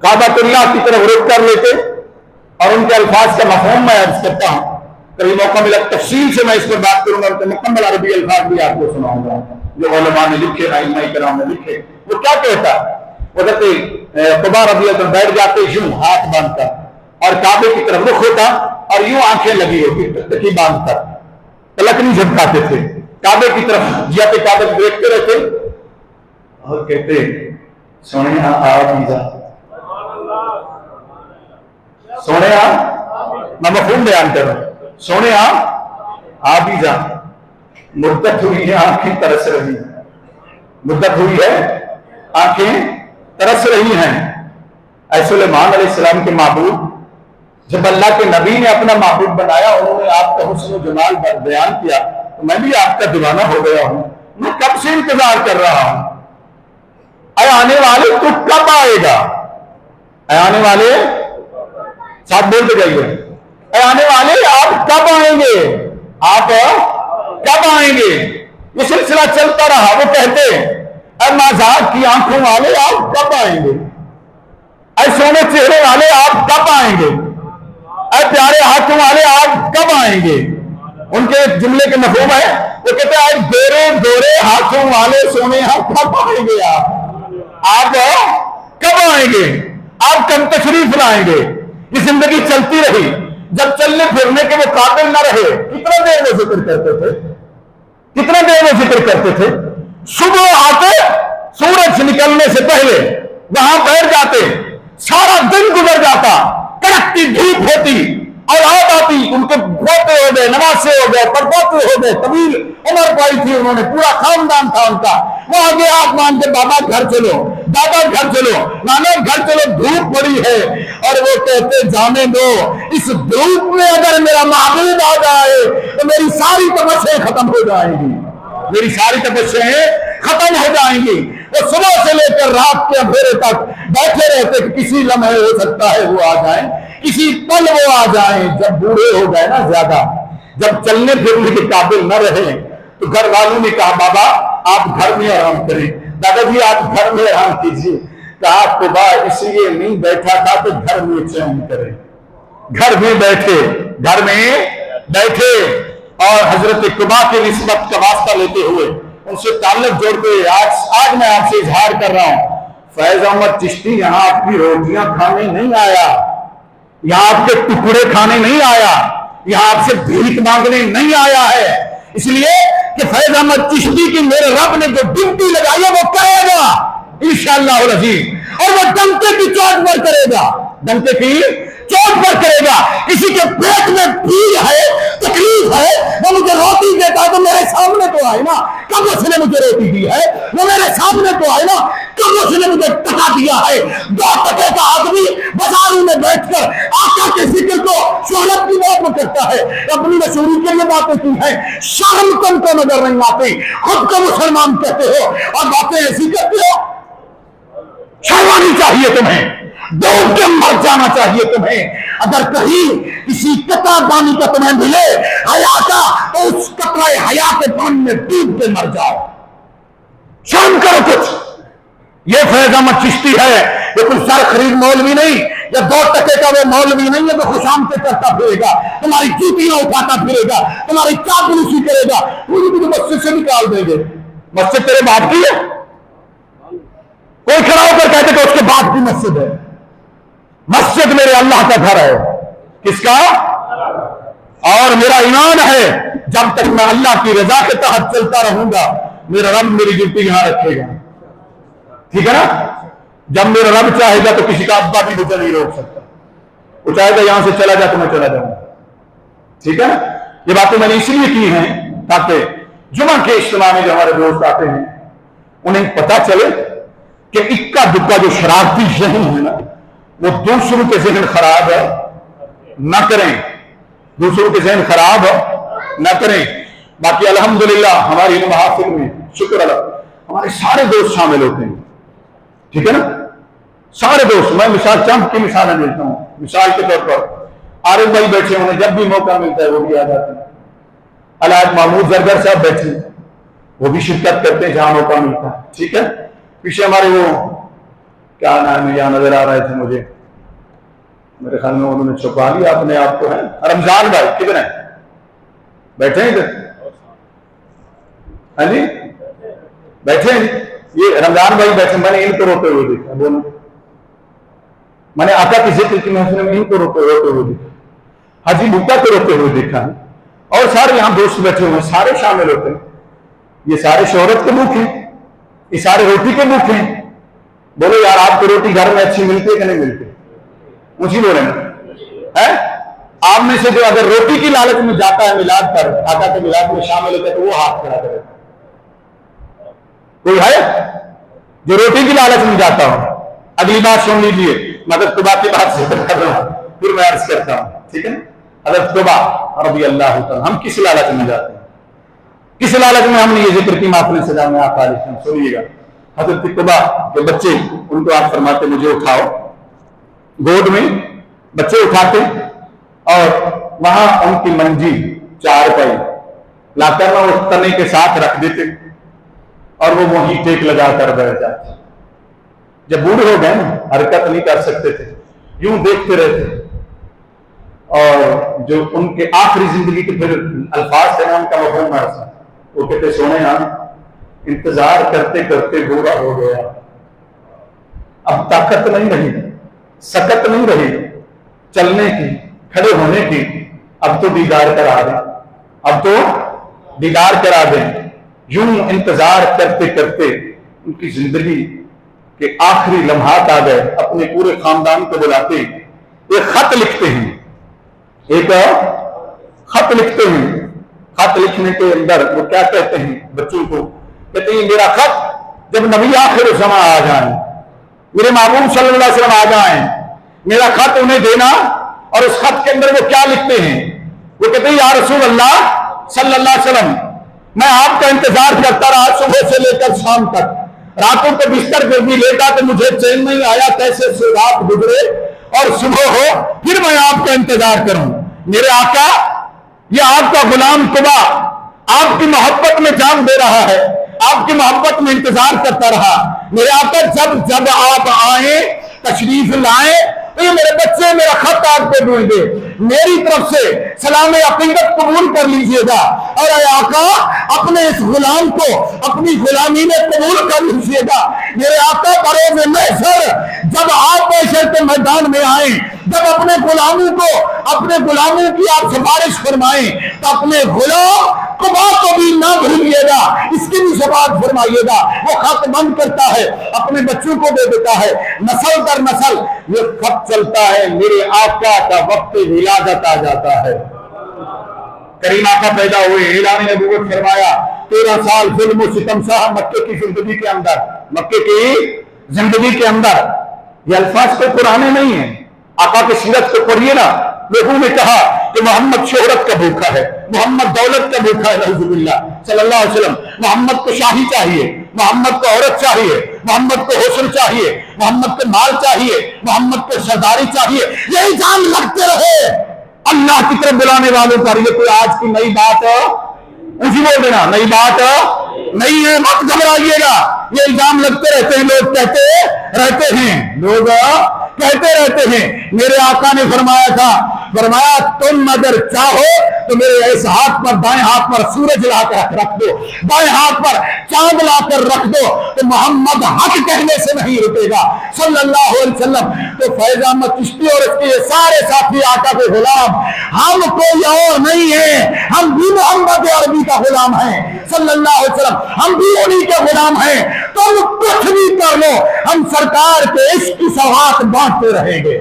کعبۃ اللہ کی طرف رخ کر لیتے، اور ان کے الفاظ کا مفہوم میں عرض کرتا ہوں. کبھی موقع ملا تفصیل سے میں اس پر بات کروں گا، ان کے مکمل عربی الفاظ بھی آپ کو سناؤں گا جو علماء نے لکھے، ائمہ کرام نے لکھے. وہ کیا کہتا؟ وہ کہتے طبع رضی اللہ عنہ بیٹھ جاتے یوں ہاتھ باندھ کر، اور کعبے کی طرف رخ ہوتا اور یوں آنکھیں لگی ہوتی تکی باندھ کر، تلک نہیں جھپکاتے تھے، کعبے کی طرف جہت کعبے دیکھتے رہتے اور کہتے سونے سونے میں مفہوم بیان کر رہا ہوں. سونے آ بھی جا، مدت ہوئی ہے آنکھیں ترس رہی ہیں، مدت ہوئی ہے آنکھیں ترس رہی ہیں. اے سلیمان علیہ السلام کے معبود، جب اللہ کے نبی نے اپنا معبود بنایا، انہوں نے آپ کا حسن و جمال بیان کیا تو میں بھی آپ کا دیوانہ ہو گیا ہوں. میں کب سے انتظار کر رہا ہوں. اے آنے والے تو کب آئے گا؟ اے آنے والے ساتھ بولتے جائیے، اے آنے والے آپ کب آئیں گے؟ آپ کب آئیں گے؟ یہ سلسلہ چلتا رہا. وہ کہتے اے مازاق کی آنکھوں والے آپ کب آئیں گے؟ اے سونے چہرے والے آپ کب آئیں گے؟ اے پیارے ہاتھوں والے آپ کب آئیں گے؟ ان کے ایک جملے کے مفہوم ہے
وہ کہتے ہیں گورے گورے ہاتھوں والے سونے یہاں کب آئیں گے؟ آپ کب آئیں گے؟ آپ کب تشریف لائیں گے؟ یہ زندگی چلتی رہی، جب چلنے پھرنے کے وہ قابل نہ رہے، کتنا دیر وہ ذکر کرتے تھے، کتنا دیر وہ ذکر کرتے تھے؟ صبح آتے سورج نکلنے سے پہلے وہاں بیٹھ جاتے، سارا دن گزر جاتا، کڑکتی دھوپ ہوتی اور رات آتی، ان کے پوتے ہو گئے، نواسے ہو گئے، پڑپوتے ہو گئے، طویل عمر پائی تھی انہوں نے، پورا خاندان تھا ان کا، وہ آگے آپ مان کے بابا گھر چلو، دادا گھر چلو، نانا گھر چلو، دھوپ پڑی ہے، اور وہ کہتے جانے دو، اس دھوپ میں اگر میرا محبوب آ جائے تو میری ساری تپسیں ختم ہو جائیں گی، میری ساری تپسیں ختم ہو جائیں گی۔ وہ صبح سے لے کر رات کے اندھیرے تک بیٹھے رہتے کہ کسی لمحے ہو سکتا ہے وہ آ جائیں، کسی پل وہ آ جائیں۔ جب بوڑھے ہو گئے نا زیادہ، جب چلنے پھرنے کے قابل نہ رہے تو گھر والوں نے کہا بابا آپ گھر میں آرام کریں، دادا جی آپ گھر میں آرام کیجیے۔ کہا خدا اس لیے نہیں بیٹھا تھا کہ گھر میں چین کرے، گھر میں بیٹھے، گھر میں بیٹھے۔ اور حضرت قبا کی نسبت کا واسطہ لیتے ہوئے ان سے تعلق جوڑتے آج میں آپ سے اظہار کر رہا ہوں، فیض احمد چشتی یہاں آپ کی روٹیاں کھانے نہیں آیا، یہاں آپ کے ٹکڑے کھانے نہیں آیا، یہاں آپ سے بھیک مانگنے نہیں آیا ہے، اس لیے کہ فیض احمد چشتی کی میرے رب نے جو ڈیوٹی لگائی ہے وہ کرے گا انشاءاللہ العزیز، اور وہ ڈنکے کی چوٹ پر کرے گا، ڈنکے کی چوٹ پر کرے گا۔ کسی کے پیٹ میں پیڑ ہے، تکلیف ہے، وہ مجھے روٹی دیتا ہے تو میرے سامنے تو آئے نا، کب اس نے مجھے روٹی دی ہے؟ وہ میرے سامنے تو آئے نا، کب اس نے مجھے ٹکا دیا ہے؟ 2 ٹکے کا آدمی بازاروں میں بیٹھ کر آقا کے ذکر کو شہرت کی بات میں کرتا ہے، اپنی مشہوری کے لیے باتیں کی ہیں، شرم تم کو نظر نہیں آتی، خود کو مسلمان کہتے ہو اور باتیں ایسی کرتے ہو۔ شرم آنی چاہیے تمہیں، دوڑ کے مر جانا چاہیے تمہیں۔ اگر کہیں کسی قطرہ پانی کا تمہیں ملے حیا کا تو اس قطرہ حیا کے پانی میں ڈوب کے مر جاؤ، شرم کرو کچھ۔ یہ فیض احمد چشتی ہے، یہ کوئی سر خرید مولوی نہیں، یا 2 ٹکے کا وہ مولوی نہیں ہے تو خوشامدیں کرتا پھرے گا، تمہاری جوتیاں اٹھاتا پھرے گا، تمہاری چاپلوسی کرے گا، پوری بھی مسجد سے نکال دیں گے۔ مسجد تیرے باپ کی ہے؟ کوئی کھڑا ہو کر کہتے کہ اس کے باپ کی مسجد ہے؟ مسجد میرے اللہ کا گھر ہے، کس کا؟ اور میرا ایمان ہے جب تک میں اللہ کی رضا کے تحت چلتا رہوں گا میرا رب میری ڈیوٹی یہاں رکھے گا، ٹھیک ہے نا؟ جب میرا رب چاہے گا تو کسی کا ابا بھی مجھے نہیں روک سکتا، وہ چاہے گا یہاں سے چلا جا تو میں چلا جاؤں گا، ٹھیک ہے نا؟ یہ باتیں میں نے اس لیے کی ہیں تاکہ جمعہ کے اجتماع میں جو ہمارے دوست آتے ہیں انہیں پتا چلے کہ اکا دکا جو شرارتی ذہن ہے نا وہ دوسروں کے ذہن خراب ہے نہ کریں، دوسروں کے ذہن خراب نہ کریں۔ باقی الحمدللہ ہماری محافل میں شکر اللہ ہمارے سارے دوست شامل ہوتے ہیں، ٹھیک ہے نا؟ سارے دوست، میں مثال چند کی مثالیں دیتا ہوں۔ مثال کے طور پر عارف بھائی بیٹھے انہیں جب بھی موقع ملتا ہے وہ بھی آ جاتے ہیں، الحاج محمود زرگر صاحب بیٹھے وہ بھی شرکت کرتے ہیں جہاں موقع ملتا ہے، ٹھیک ہے؟ پیچھے ہمارے وہ کیا نام ہے یہاں نظر آ رہے تھے مجھے، میرے خیال میں انہوں نے چھپا لیا اپنے آپ کو، ہے رمضان بھائی کدھر ہیں؟ بیٹھے ہیں ادھر؟ ہاں جی بیٹھے ہیں، یہ رمضان بھائی بیٹھے، میں نے ان کو روتے ہوئے دیکھا، بولو، میں نے آقا کی ذکر کی محفل میں ان کو روتے ہوئے دیکھا، حاجی بھٹا کو روتے ہوئے دیکھا، اور سارے یہاں دوست بیٹھے ہوئے ہیں، سارے شامل ہوتے ہیں۔ یہ سارے شہرت کے بھوکے ہیں، یہ سارے روٹی کے بھوکے ہیں۔ بولو یار آپ کو روٹی گھر میں اچھی ملتی ہے کہ نہیں ملتی؟ مجھے بولیں گے آپ میں سے جو اگر روٹی کی لالچ میں جاتا ہے میلاد پر، آقا کے میلاد میں شامل ہوتا ہے تو وہ ہاتھ کھڑا کرے، کوئی ہے جو روٹی کی لالچ میں جاتا ہو؟ اگلی بات سن لیجیے، مدد قبا کی بات سے کر رہا ہوں، پھر میں عرض کرتا ہوں، ٹھیک ہے نا؟ حضرت قبا رضی اللہ تعالیٰ، ہم کس لالچ میں جاتے ہیں؟ کس لالچ میں ہم نے یہ ذکر کی محفل سجا میں آپ سنیے گا۔ حضرت قبا کے بچے، ان کو آپ فرماتے مجھے اٹھاؤ، گود میں بچے اٹھاتے اور وہاں ان کی منجی 4 پائی لا کر وہ تنے کے ساتھ رکھ دیتے اور وہ وہیں ٹیک لگا کر بیٹھ جاتے۔ جب بوڑھے ہو گئے حرکت نہیں کر سکتے تھے، یوں دیکھتے رہتے، اور جو ان کے آخری زندگی کے پھر الفاظ تھے نا ان کا مفہوم ایسا
وہ کہتے سونے ہاں انتظار کرتے کرتے بوڑھا ہو گیا، اب طاقت نہیں رہی، سکت نہیں رہی چلنے کی، کھڑے ہونے کی، اب تو دیدار کرا دیں، اب تو دیدار کرا دیں۔ یوں انتظار کرتے کرتے ان کی زندگی کے آخری لمحات آ گئے، اپنے پورے خاندان کو بلاتے ایک خط لکھتے ہیں، ایک خط لکھتے ہیں۔ خط لکھنے کے اندر وہ کیا کہتے ہیں بچوں کو؟ کہتے ہیں میرا خط جب نبی آخر زمان آ جائیں، میرے محبوب صلی اللہ علیہ وسلم آ جائیں، میرا خط انہیں دینا۔ اور اس خط کے اندر وہ کیا لکھتے ہیں؟ وہ کہتے ہیں یا رسول اللہ صلی اللہ علیہ وسلم، میں آپ کا انتظار کرتا رہا صبح سے لے کر شام تک، راتوں کو بستر پہ بھی لیٹا تو مجھے چین نہیں آیا کیسے سے رات گزرے اور صبح ہو پھر میں آپ کا انتظار کروں۔ میرے آقا یہ آپ کا غلام قبا آپ کی محبت میں جان دے رہا ہے، آپ کی محبت میں انتظار کرتا رہا۔ میرے آقا جب آپ آئیں تشریف لائیں تو یہ میرے بچے میرا خط آپ پہ بھیج دے، میری طرف سے سلام عقیدت قبول کر لیجئے گا، اور اے آقا اپنے اس غلام کو اپنی غلامی میں قبول کر لیجئے گا۔ میرے آقا بروز محشر جب آپ محشر کے میدان میں آئیں، جب اپنے غلاموں کی آپ سفارش فرمائیں تو اپنے غلام قبا کو بھی نہ بھولیے گا، اس کی بھی شفاعت فرمائیے گا۔ وہ خط بند کرتا ہے، اپنے بچوں کو دے دیتا ہے، نسل در نسل یہ خط چلتا ہے، میرے آقا کا وقت ولادت آ جاتا ہے۔ کریم آقا پیدا ہوئے، اعلان نبوت فرمایا، 13 سال ظلم و ستم سہا مکے کی زندگی کے اندر، مکے کی زندگی کے اندر۔ یہ الفاظ کو پرانے نہیں ہیں، آقا کی سیرت کو پڑھیے نا۔ لوگوں نے کہا کہ محمد شہرت کا بھوکا ہے، محمد دولت کا بھوکا ہے، نعوذ باللہ صلی اللہ علیہ وسلم۔ محمد کو شاہی چاہیے، محمد کو عورت چاہیے، محمد کو حسن چاہیے، محمد کو مال چاہیے، محمد کو سرداری چاہیے، یہ الزام لگتے رہے اللہ کی طرف بلانے والوں پر۔ یہ کوئی آج کی نئی بات اونچی بول دینا، نئی بات نہیں ہے، مت گھبرائیے گا۔ یہ الزام لگتے رہتے ہیں، لوگ کہتے رہتے ہیں، لوگ کہتے رہتے ہیں۔ میرے آقا نے فرمایا تھا، فرمایا تم اگر چاہو تو میرے اس ہاتھ پر، دائیں ہاتھ پر سورج لا کر رکھ دو، بائیں ہاتھ پر چاند لا کر رکھ دو تو محمد حق کہنے سے نہیں رکے گا صلی اللہ علیہ وسلم۔ تو فیض احمد چشتی اور اس کے سارے ساتھی آقا کے غلام، ہم کوئی اور نہیں ہیں، ہم بھی محمد عربی کا غلام ہیں صلی اللہ علیہ وسلم، ہم بھی انہی کے غلام ہیں۔ تم کچھ بھی کر لو، ہم سرکار کے عشق کی سوغات بانٹتے رہیں گے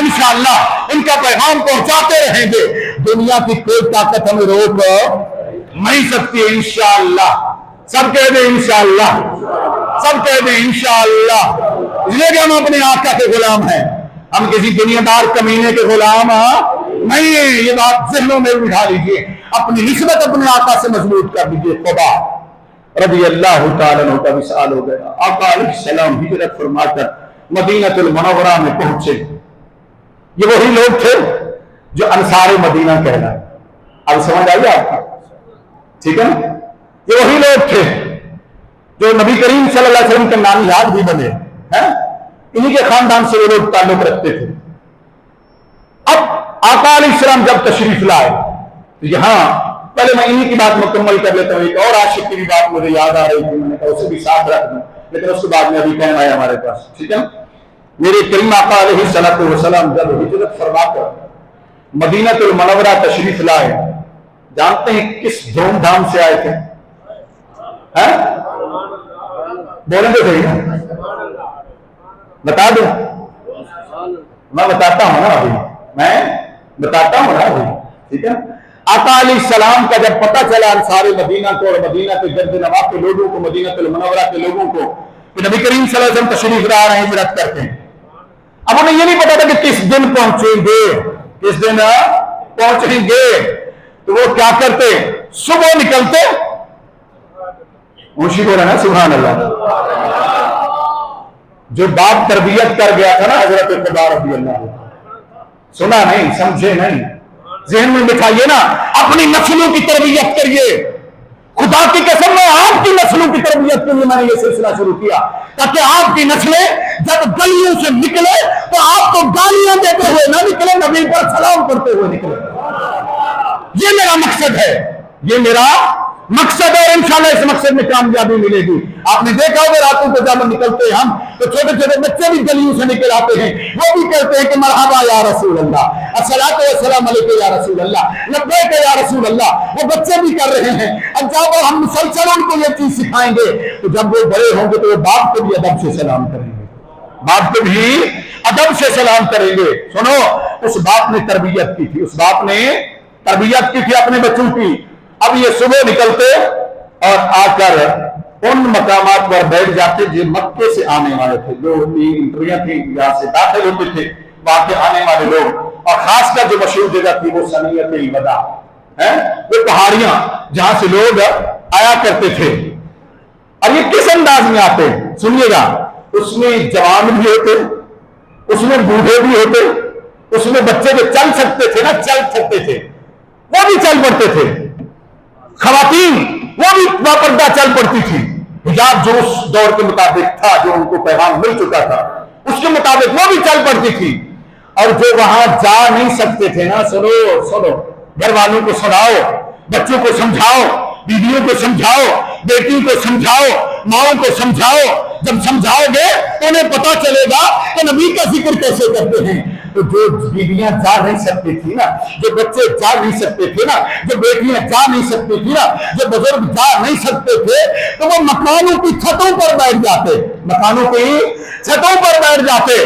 انشاءاللہ، ان کا پیغام پہنچاتے رہیں گے۔ دنیا کی کوئی طاقت ہمیں روک نہیں سکتی انشاءاللہ۔ سب کہہ دیں انشاءاللہ، سب کہہ دیں انشاءاللہ۔ اس لیے کہ ہم اپنے آقا کے غلام ہیں، ہم کسی دنیا دار کمینے کے غلام نہیں ہیں۔ یہ بات ذہنوں میں بٹھا لیجئے، اپنی نسبت اپنے آقا سے مضبوط کر لیجئے۔ خدا رضی اللہ تعالیٰ عنہ کا وصال ہو گیا، آقا علیہ السلام ہجرت فرما کر مدینہ المنورہ میں پہنچے۔ یہ وہی لوگ تھے جو انصار مدینہ کہلائے۔ اب سمجھ آئیے آپ کا؟ ٹھیک ہے نا؟ یہ وہی لوگ تھے جو نبی کریم صلی اللہ علیہ وسلم کے نامیاد بھی بنے ہیں، انہی کے خاندان سے وہ لوگ تعلق رکھتے تھے۔ اب آقا علیہ السلام جب تشریف لائے تو یہاں پہلے میں انہی کی بات مکمل کر لیتا ہوں۔ ایک اور عاشق کی بھی بات مجھے یاد آ رہی تھی، میں نے کہا اسے بھی ساتھ رکھ دوں، لیکن اس کے بعد میں ابھی ٹائم آیا ہمارے پاس، ٹھیک ہے نا؟ میرے کریم آقا علیہ السلام جب ہجرت فرما کر مدینہ المنورہ تشریف لائے، جانتے ہیں کس دھوم دھام سے آئے تھے؟ بولیں گے صحیح؟ بتا دوں؟ میں بتاتا ہوں نا ابھی، میں بتاتا ہوں نا ابھی، ٹھیک ہے؟ آقا علیہ السلام کا جب پتہ چلا انصار مدینہ کو اور مدینہ کے گرد نواح کے لوگوں کو، مدینہ المنورہ کے لوگوں کو کہ نبی کریم صلی اللہ علیہ وسلم تشریف لا رہے ہیں، ہجرت کرتے ہیں، اب انہیں یہ نہیں پتا تھا کہ کس دن پہنچیں گے، کس دن پہنچیں گے، تو وہ کیا کرتے؟ صبح نکلتے، اونچی بولا نا سبحان اللہ، جو باپ تربیت کر گیا تھا نا حضرت خدا رضی اللہ عنہ، سنا نہیں، سمجھے نہیں، ذہن میں بٹھائیے نا، اپنی نسلوں کی تربیت کریے۔ خدا کی قسم میں آپ کی نسلوں کی تربیت کے لیے میں نے یہ سلسلہ شروع کیا، تاکہ آپ کی نسلیں جب گلیوں سے نکلے تو آپ کو گالیاں دیتے ہوئے نہ نکلے، نبی پر سلام کرتے ہوئے نکلے۔ یہ میرا مقصد ہے، یہ میرا
مقصد اور انشاءاللہ اس مقصد میں کامیابی ملے گی. آپ نے دیکھا ہوگا راتوں کو جب نکلتے ہیں ہم تو چھوٹے چھوٹے بچے بھی گلیوں سے نکل آتے ہیں, وہ بھی کہتے ہیں کہ مرحبا یا رسول اللہ, الصلاۃ والسلام علیک یا رسول اللہ, لبیک یا رسول اللہ. وہ بچے بھی کر رہے ہیں. اب جب ہم مسلسل ان کو یہ چیز سکھائیں گے تو جب وہ بڑے ہوں گے تو وہ باپ کو بھی ادب سے سلام کریں گے, باپ کو بھی ادب سے سلام کریں گے. سنو, اس باپ نے تربیت کی تھی, اس باپ نے تربیت کی تھی اپنے بچوں کی. اب یہ صبح نکلتے اور آ کر ان مقامات پر بیٹھ جاتے جو مکے سے آنے والے تھے, جو انٹریاں تھیں جہاں سے داخل ہوتے تھے وہاں کے آنے والے لوگ, اور خاص کر جو مشہور جگہ تھی وہ سنیت الوداع ہے, وہ پہاڑیاں جہاں سے لوگ آیا کرتے تھے. اور یہ کس انداز میں آتے ہیں سنیے گا, اس میں جوان بھی ہوتے, اس میں بوڑھے بھی ہوتے, اس میں بچے جو چل سکتے تھے نا, چل سکتے تھے وہ بھی چل پڑتے تھے, خواتین وہ بھی باپردہ چل پڑتی تھی. حجاب جو اس دور کے مطابق تھا, جو ان کو پیغام مل چکا تھا, اس کے مطابق وہ بھی چل پڑتی تھی. اور جو وہاں جا نہیں سکتے تھے نا, سنو سنو, گھر والوں کو سناؤ, بچوں کو سمجھاؤ, بیویوں کو سمجھاؤ, بیٹیوں کو سمجھاؤ, ماؤں کو سمجھاؤ. جب سمجھاؤ گے تو انہیں پتا چلے گا کہ نبی کا ذکر کیسے کرتے ہیں. تو جو بیویاں جا نہیں سکتی تھی نا, جو بچے جا نہیں سکتے تھے نا, جو بیٹیاں جا نہیں سکتی تھی نا, جو بزرگ جا نہیں سکتے تھے, تو وہ مکانوں کی چھتوں پر بیٹھ جاتے, مکانوں کی چھتوں پر بیٹھ جاتے.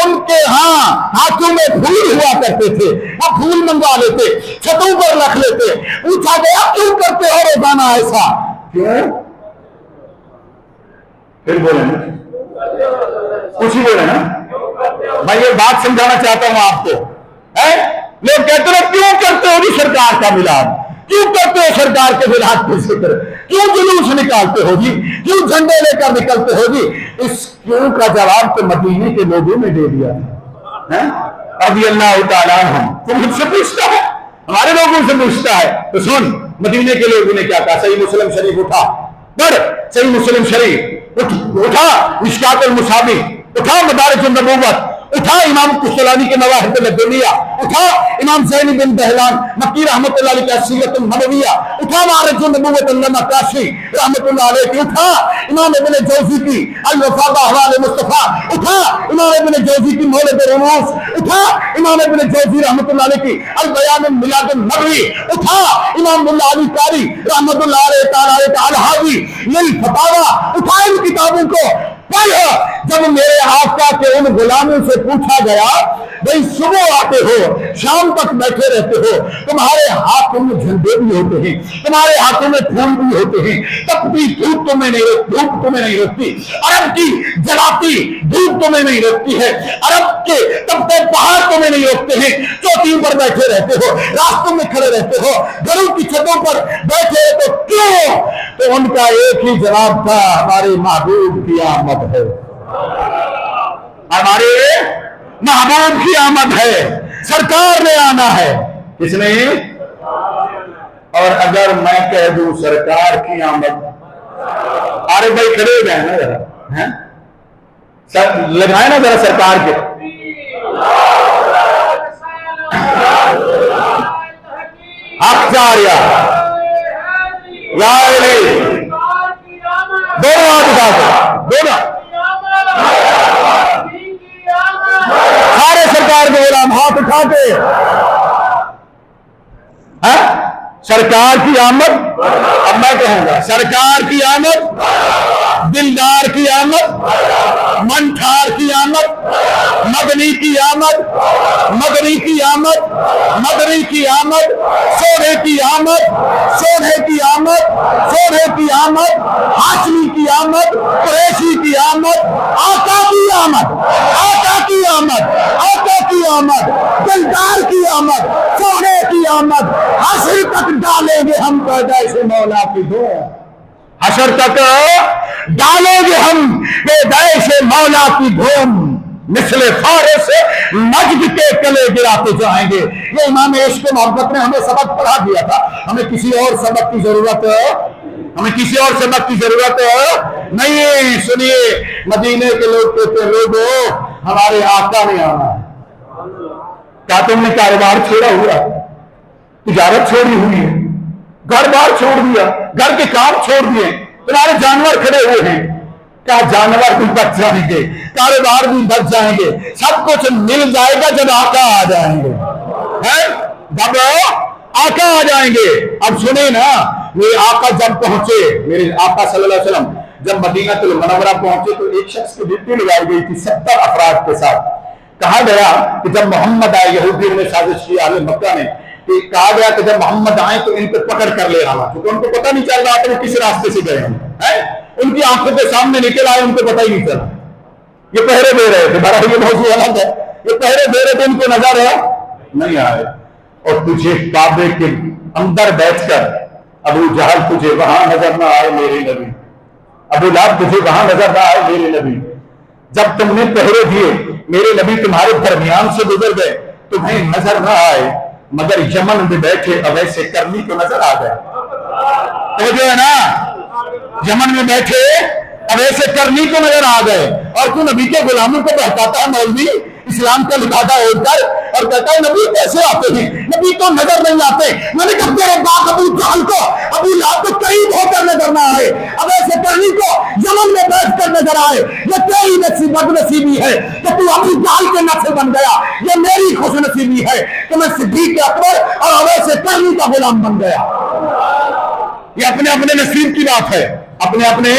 ان کے ہاتھوں میں پھول ہوا کرتے تھے, وہ پھول منگوا لیتے, چھتوں پر رکھ لیتے. پوچھا گیا کیوں کرتے ہو روزانہ ایسا؟ کیوں؟ پھر بولے نا, کچھ ہی بولے نا. میں یہ بات سمجھانا چاہتا ہوں آپ کو. لوگ کہتے ہیں کیوں کرتے ہو جی سرکار کا میلاد, کیوں کرتے ہو سرکار کے میلاد کا ذکر, کیوں جلوس نکالتے ہو جی, کیوں جھنڈے لے کر نکلتے ہو جی؟ اس کیوں کا جواب تو مدینے کے لوگوں نے دے دیا تھا. رضی اللہ تعالیٰ عنہم. تم مجھ سے پوچھتا ہے, ہمارے لوگوں سے پوچھتا ہے, تو سن مدینے کے لوگوں نے کیا کہا. صحیح مسلم شریف اٹھا, پڑھ صحیح مسلم شریف, اٹھا مشکات المصابیح, اٹھا مدارج النبوت, اٹھا امام قسطلانی کے مواہب الدنیا, اٹھا امام زین بن دہلان مکی رحمۃ اللہ علیہ کی سیرت النبویہ, اٹھا معرج النبوت علامہ کاشی رحمۃ اللہ علیہ کی, اٹھا امام ابن جوزی کی الوفا باحوال مصطفیٰ, اٹھا امام ابن جوزی کی مولد رموز, اٹھا امام ابن جوزی رحمۃ اللہ علیہ کی البیان المیلاد النبوی, اٹھا امام اللہ علی قاری رحمۃ اللہ علیہ تعالی الحاوی للفتاوی, اٹھا ان کتابوں کو پڑھ. جب میرے آقا کے ان غلاموں سے پوچھا گیا بھئی صبح آتے ہو شام تک بیٹھے رہتے ہو, تمہارے ہاتھوں میں جھنڈے بھی ہوتے ہیں, تمہارے ہاتھوں میں پھول بھی ہوتے ہیں, تب بھی دھوپ تمہیں نہیں روکتی, عرب کی جلاتی دھوپ تمہیں نہیں روکتی ہے, عرب کے تبتے پہاڑ تمہیں نہیں روکتے ہیں, چوٹیوں پر بیٹھے رہتے ہو, راستوں میں کھڑے رہتے ہو, گھروں کی چھتوں پر بیٹھے ہو, تو کیوں؟ تو ان کا ایک ہی جواب تھا, ہمارے محبوب کی آمد ہے, ہمارے محبوب کی آمد ہے, سرکار نے آنا ہے. کس نے؟ اور اگر میں کہہ دوں سرکار کی آمد, ارے بھائی کھڑے ہو جائیں نا ذرا, لگائیں نا ذرا سرکار کے. اختیاریا دونوں ہاتھ اٹھا کے, دونوں سارے سرکار کے غلام ہاتھ اٹھا کے, سرکار کی آمد. اب میں کہوں گا سرکار کی آمد, دلدار کی آمد, منٹھار کی آمد, مدنی کی آمد, مدنی کی آمد, مدنی کی آمد, سونے کی آمد, سونے کی آمد, سونے کی آمد, ہاشمی کی آمد, قریشی کی آمد, آقا کی آمد, آقا کی آمد, آقا کی آمد, دلدار کی آمد, سونے کی آمد. حشر تک ڈالیں گے ہم پیدائش مولا کی دھوم, حشر تک ڈالیں گے ہم پیدائش مولا کی دھوم, مثل فارس مجد کے کلے گراتے جائیں گے. یہ امام عشق محبت نے ہمیں سبق پڑھا دیا تھا, ہمیں کسی اور سبق کی ضرورت نہیں. سنیے, مدینے کے لوگ کہتے لوگوں ہمارے آقا نے آنا ہے. کیا تم نے کاروبار چھوڑا ہوا, تجارت چھوڑی ہوئی ہے, گھر بار چھوڑ دیا, گھر کے کام چھوڑ دیے, تمہارے جانور کھڑے ہوئے ہیں, کیا جانور بھی بچ جائیں گے, کاروبار بھی بچ جائیں گے, سب کچھ مل جائے گا جب آقا آ جائیں گے, جب آقا آ جائیں گے. اب سنیں نا, میرے آقا جب پہنچے, میرے آقا صلی اللہ علیہ وسلم جب مدینہ المنورہ پہنچے تو ایک شخص کی ڈیوٹی لگائی گئی تھی 70 افراد کے ساتھ. کہا گیا کہ جب محمد آئے, یہودیوں نے سازش کی اہل مکہ نے, کہ کہا گیا کہ جب محمد آئے تو ان کو پکڑ کر لے آنا, کیونکہ ان کو پتہ نہیں چل رہا کہ وہ کس راستے سے گئے ہیں, ان کی آنکھوں کے سامنے نکل آئے, ان کو پتہ ہی نہیں چلا. یہ پہرے دے رہے تھے, بہرحال یہ موضوع الگ ہے, یہ پہرے دے رہے تھے, ان کو نظر نہیں آئے. اور تجھے کعبے کے اندر بیٹھ کر ابو جہل تجھے وہاں نظر نہ آئے میرے نبی, ابو لہب تجھے وہاں نظر نہ آئے میرے نبی. جب تم نے پہرے دیے میرے نبی تمہارے درمیان سے گزر گئے, تمہیں نظر نہ آئے, مگر یمن میں بیٹھے اویس کرنی کو نظر آ گئے. تو جو ہے نا, یمن میں بیٹھے اویس کرنی کو نظر آ گئے, اور تو نبی کے غلاموں کو بہکاتا ہے مولوی اسلام کا لبادہ اوڑھ کر, اور کہتا ہے نبی کیسے آتے ہیں, نبی تو نظر نہیں آتے. میں نے کہا تیرے باپ ابو جہل کو, ابو لہب کو قریب ہو کر نظر نہ آئے, اویس کرنی کو یمن میں بیٹھ کر نظر آئے. یہ تیری بد نصیبی ہے کہ تو ابو جہل کے نسل بن گیا, یہ میری خوش نصیبی ہے کہ میں صدیق اکبر اور اویس کرنی کا غلام بن گیا. یہ اپنے اپنے نصیب کی بات ہے, اپنے اپنے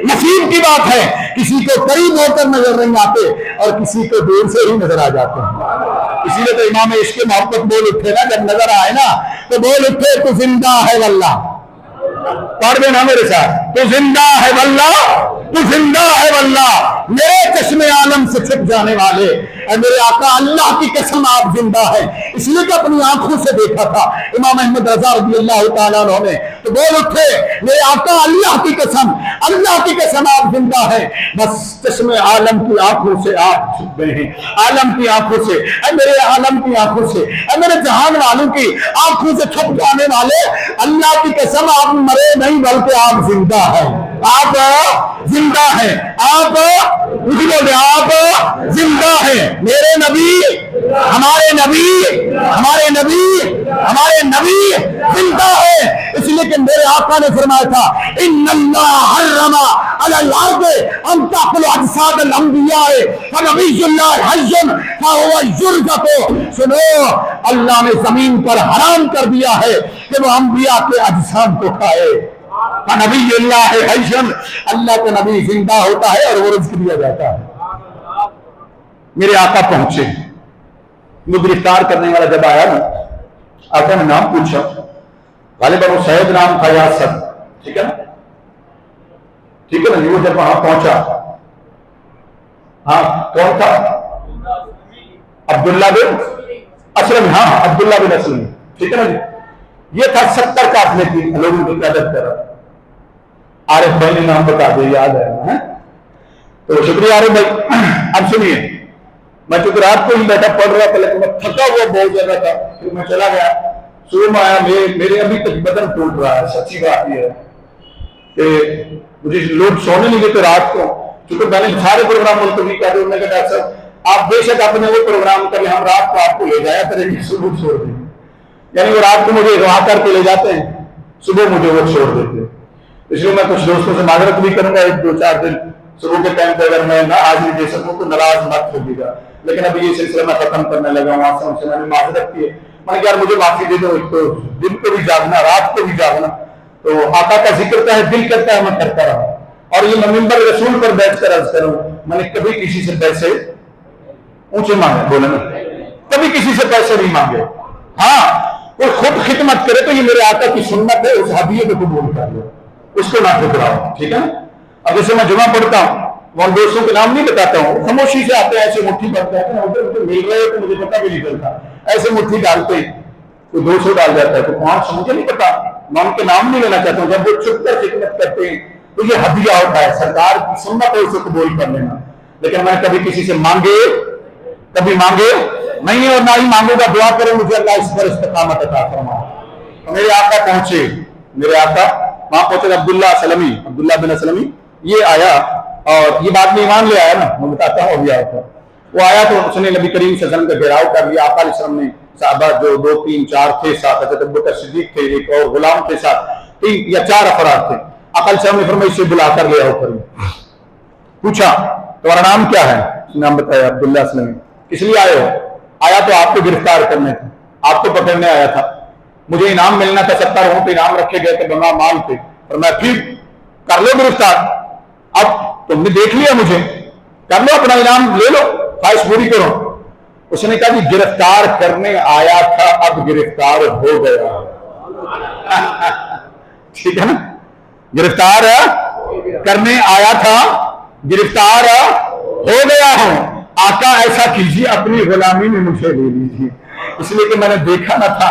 نصیب کی بات ہے. کسی کو قریب ہو کر نظر نہیں آتے اور کسی کو دور سے ہی نظر آ جاتے ہیں. اسی لیے تو امام عشق محبت بول اٹھے نا, جب نظر آئے نا تو بول اٹھے تو زندہ ہے واللہ. پڑھ دے نا میرے ساتھ, تو زندہ ہے واللہ, تو زندہ ہے واللہ, میرے چشمے عالم سے چھپ جانے والے, اور میرے آقا اللہ کی قسم آپ زندہ ہے. اس لیے کہ اپنی آنکھوں سے دیکھا تھا امام احمد رضا رضی اللہ تعالیٰ عنہ نے, تو بول اٹھے میرے آقا اللہ کی قسم, اللہ کی قسم آپ زندہ ہے. بس چشمے عالم کی آنکھوں سے آپ چھپ گئے ہیں, عالم کی آنکھوں سے, اے میرے عالم کی آنکھوں سے, اے میرے جہان والوں کی آنکھوں سے چھپ جانے والے, اللہ کی قسم آپ مرے نہیں بلکہ آپ زندہ ہیں, آپ زندہ ہیں, آپ زندہ ہیں. میرے نبی, ہمارے نبی, ہمارے نبی, ہمارے نبی زندہ ہے. اس لیے کہ میرے آقا نے فرمایا تھا ان اللہ حرم علی الارض ان تاکل اجساد الانبیاء فنبی اللہ حی فهو یرزق. سنو, اللہ نے زمین پر حرام کر دیا ہے کہ وہ انبیاء کے اجسام کو کھائے. نبی اللہ حی, اللہ کا نبی زندہ ہوتا ہے اور وہ رزق دیا جاتا ہے. میرے آقا پہنچے, وہ گرفتار کرنے والا جب آیا نا, آقا نے نام پوچھا, غالباً وہ سید نام تھا یا سب, ٹھیک ہے نا, ٹھیک ہے نا. وہ جب وہاں پہنچا, ہاں کون تھا, عبداللہ بن اسلم, ہاں عبداللہ بن اسلم, ٹھیک ہے نا جی. یہ تھا 70 قافلے کی لوگوں کی قیادت کر رہا. عارف بھائی نے نام بتا دیا, یاد ہے, تو شکریہ عارف بھائی. اب سنیے, میں چونکہ رات کو ہی بیٹھا پڑھ رہا تھا, لیکن میں تھکا ہوا بہت زیادہ تھا, پھر میں چلا گیا. صبح میں آیا, میرے ابھی تک بدن ٹوٹ رہا ہے. سچی بات یہ ہے کہ مجھے لوگ سونے نہیں دیتے رات کو, چونکہ میں نے سارے پروگرام ملتوی کر دیے. انہوں نے کہا ڈاکٹر صاحب آپ بے شک اپنے وہ پروگرام کریں, ہم رات کو آپ کو لے جایا کریں گے, صبح چھوڑ دیں. یعنی وہ رات کو مجھے وہاں کر کے لے جاتے ہیں, صبح مجھے وہ چھوڑ دیتے. اس لیے میں کچھ دوستوں سے معذرت بھی کروں گا, 1-2-4 دن صبح کے ٹائم پہ اگر میں نہ آج نہیں دے سکوں تو ناراض مت ہوگی گا. لیکن ابھی یہ سلسلہ میں ختم کرنے لگا ہوں, آپ سے میں نے معذرت کی ہے. میں نے کہا یار مجھے معافی دے دو, تو دن کو بھی جاگنا, رات کو بھی جاگنا, تو آقا کا ذکر کا ہے, دل کرتا ہے میں کرتا رہا. اور یہ میں منبر رسول پر بیٹھ کر عرض کروں, میں نے کبھی کسی سے پیسے اونچے مانگے, بولے نا, کبھی کسی سے پیسے نہیں مانگے. ہاں کوئی خود خدمت کرے تو یہ میرے آقا کی سنت ہے, اس ہدیے کو قبول کر لو, اس کو نہ ٹھکراؤ, ٹھیک ہے نا. اب جیسے میں جمعہ پڑھتا ہوں, وہ دوستوں کے نام نہیں بتاتا ہوں, خاموشی سے آتے ہیں, ایسے مٹھی پڑتے ہیں, ادھر مل رہے تو مجھے پتا بھی نہیں چلتا, ایسے مٹھی ڈالتے ہیں, کوئی 200 ڈال جاتا ہے, تو 500 مجھے نہیں پتا, میں ان کے نام نہیں لینا چاہتا ہوں. جب وہ چھپ کر خدمت کرتے ہیں تو یہ ہدیہ ہوتا ہے, سرکار کی سنت ہے, اسے قبول کر لینا. لیکن میں کبھی کسی سے مانگے نہیں ہے, اور نہ ہی مانگوں گا. دعا کریں مجھے اللہ اس پر استقامت عطا فرمائے. میرے آقا پہنچے, میرے آقا وہاں پہنچے. عبداللہ بن اسلمی یہ آیا, اور یہ بات میں ایمان لے آیا نا, میں بتاتا ہوں ابھی آپ کو. وہ آیا تو اس نے نبی کریم صلی اللہ علیہ وسلم کا گھیراؤ کر لیا. آقا علیہ السلام نے صحابہ جو 2 3 4 تھے ساتھ، حضرت ابوبکر صدیق تھے، ایک اور غلام کے ساتھ 3 یا 4 افراد تھے. عقل صاحب نے فرمایا اسے بلا کر لے آؤ. پوچھا تمہارا نام کیا ہے؟ نام بتایا عبداللہ اسلمی. کس لیے آئے ہو؟ آیا تو آپ کو گرفتار کرنے تھے، آپ کو پکڑنے آیا تھا، مجھے انعام ملنا تھا، 70 اونٹ انعام رکھے گئے تھے، بنا مال تھے. اور میں پھر کر لو گرفتار، اب تم نے دیکھ لیا مجھے، کر لو اپنا انعام لے لو، خواہش پوری کرو. اس نے کہا جی گرفتار کرنے آیا تھا، اب گرفتار ہو گیا. ٹھیک ہے نا، گرفتار کرنے آیا تھا، گرفتار ہو گیا ہوں. آقا ایسا کیجیے اپنی غلامی میں مجھے لے لیجیے، اس لیے کہ میں نے دیکھا نہ تھا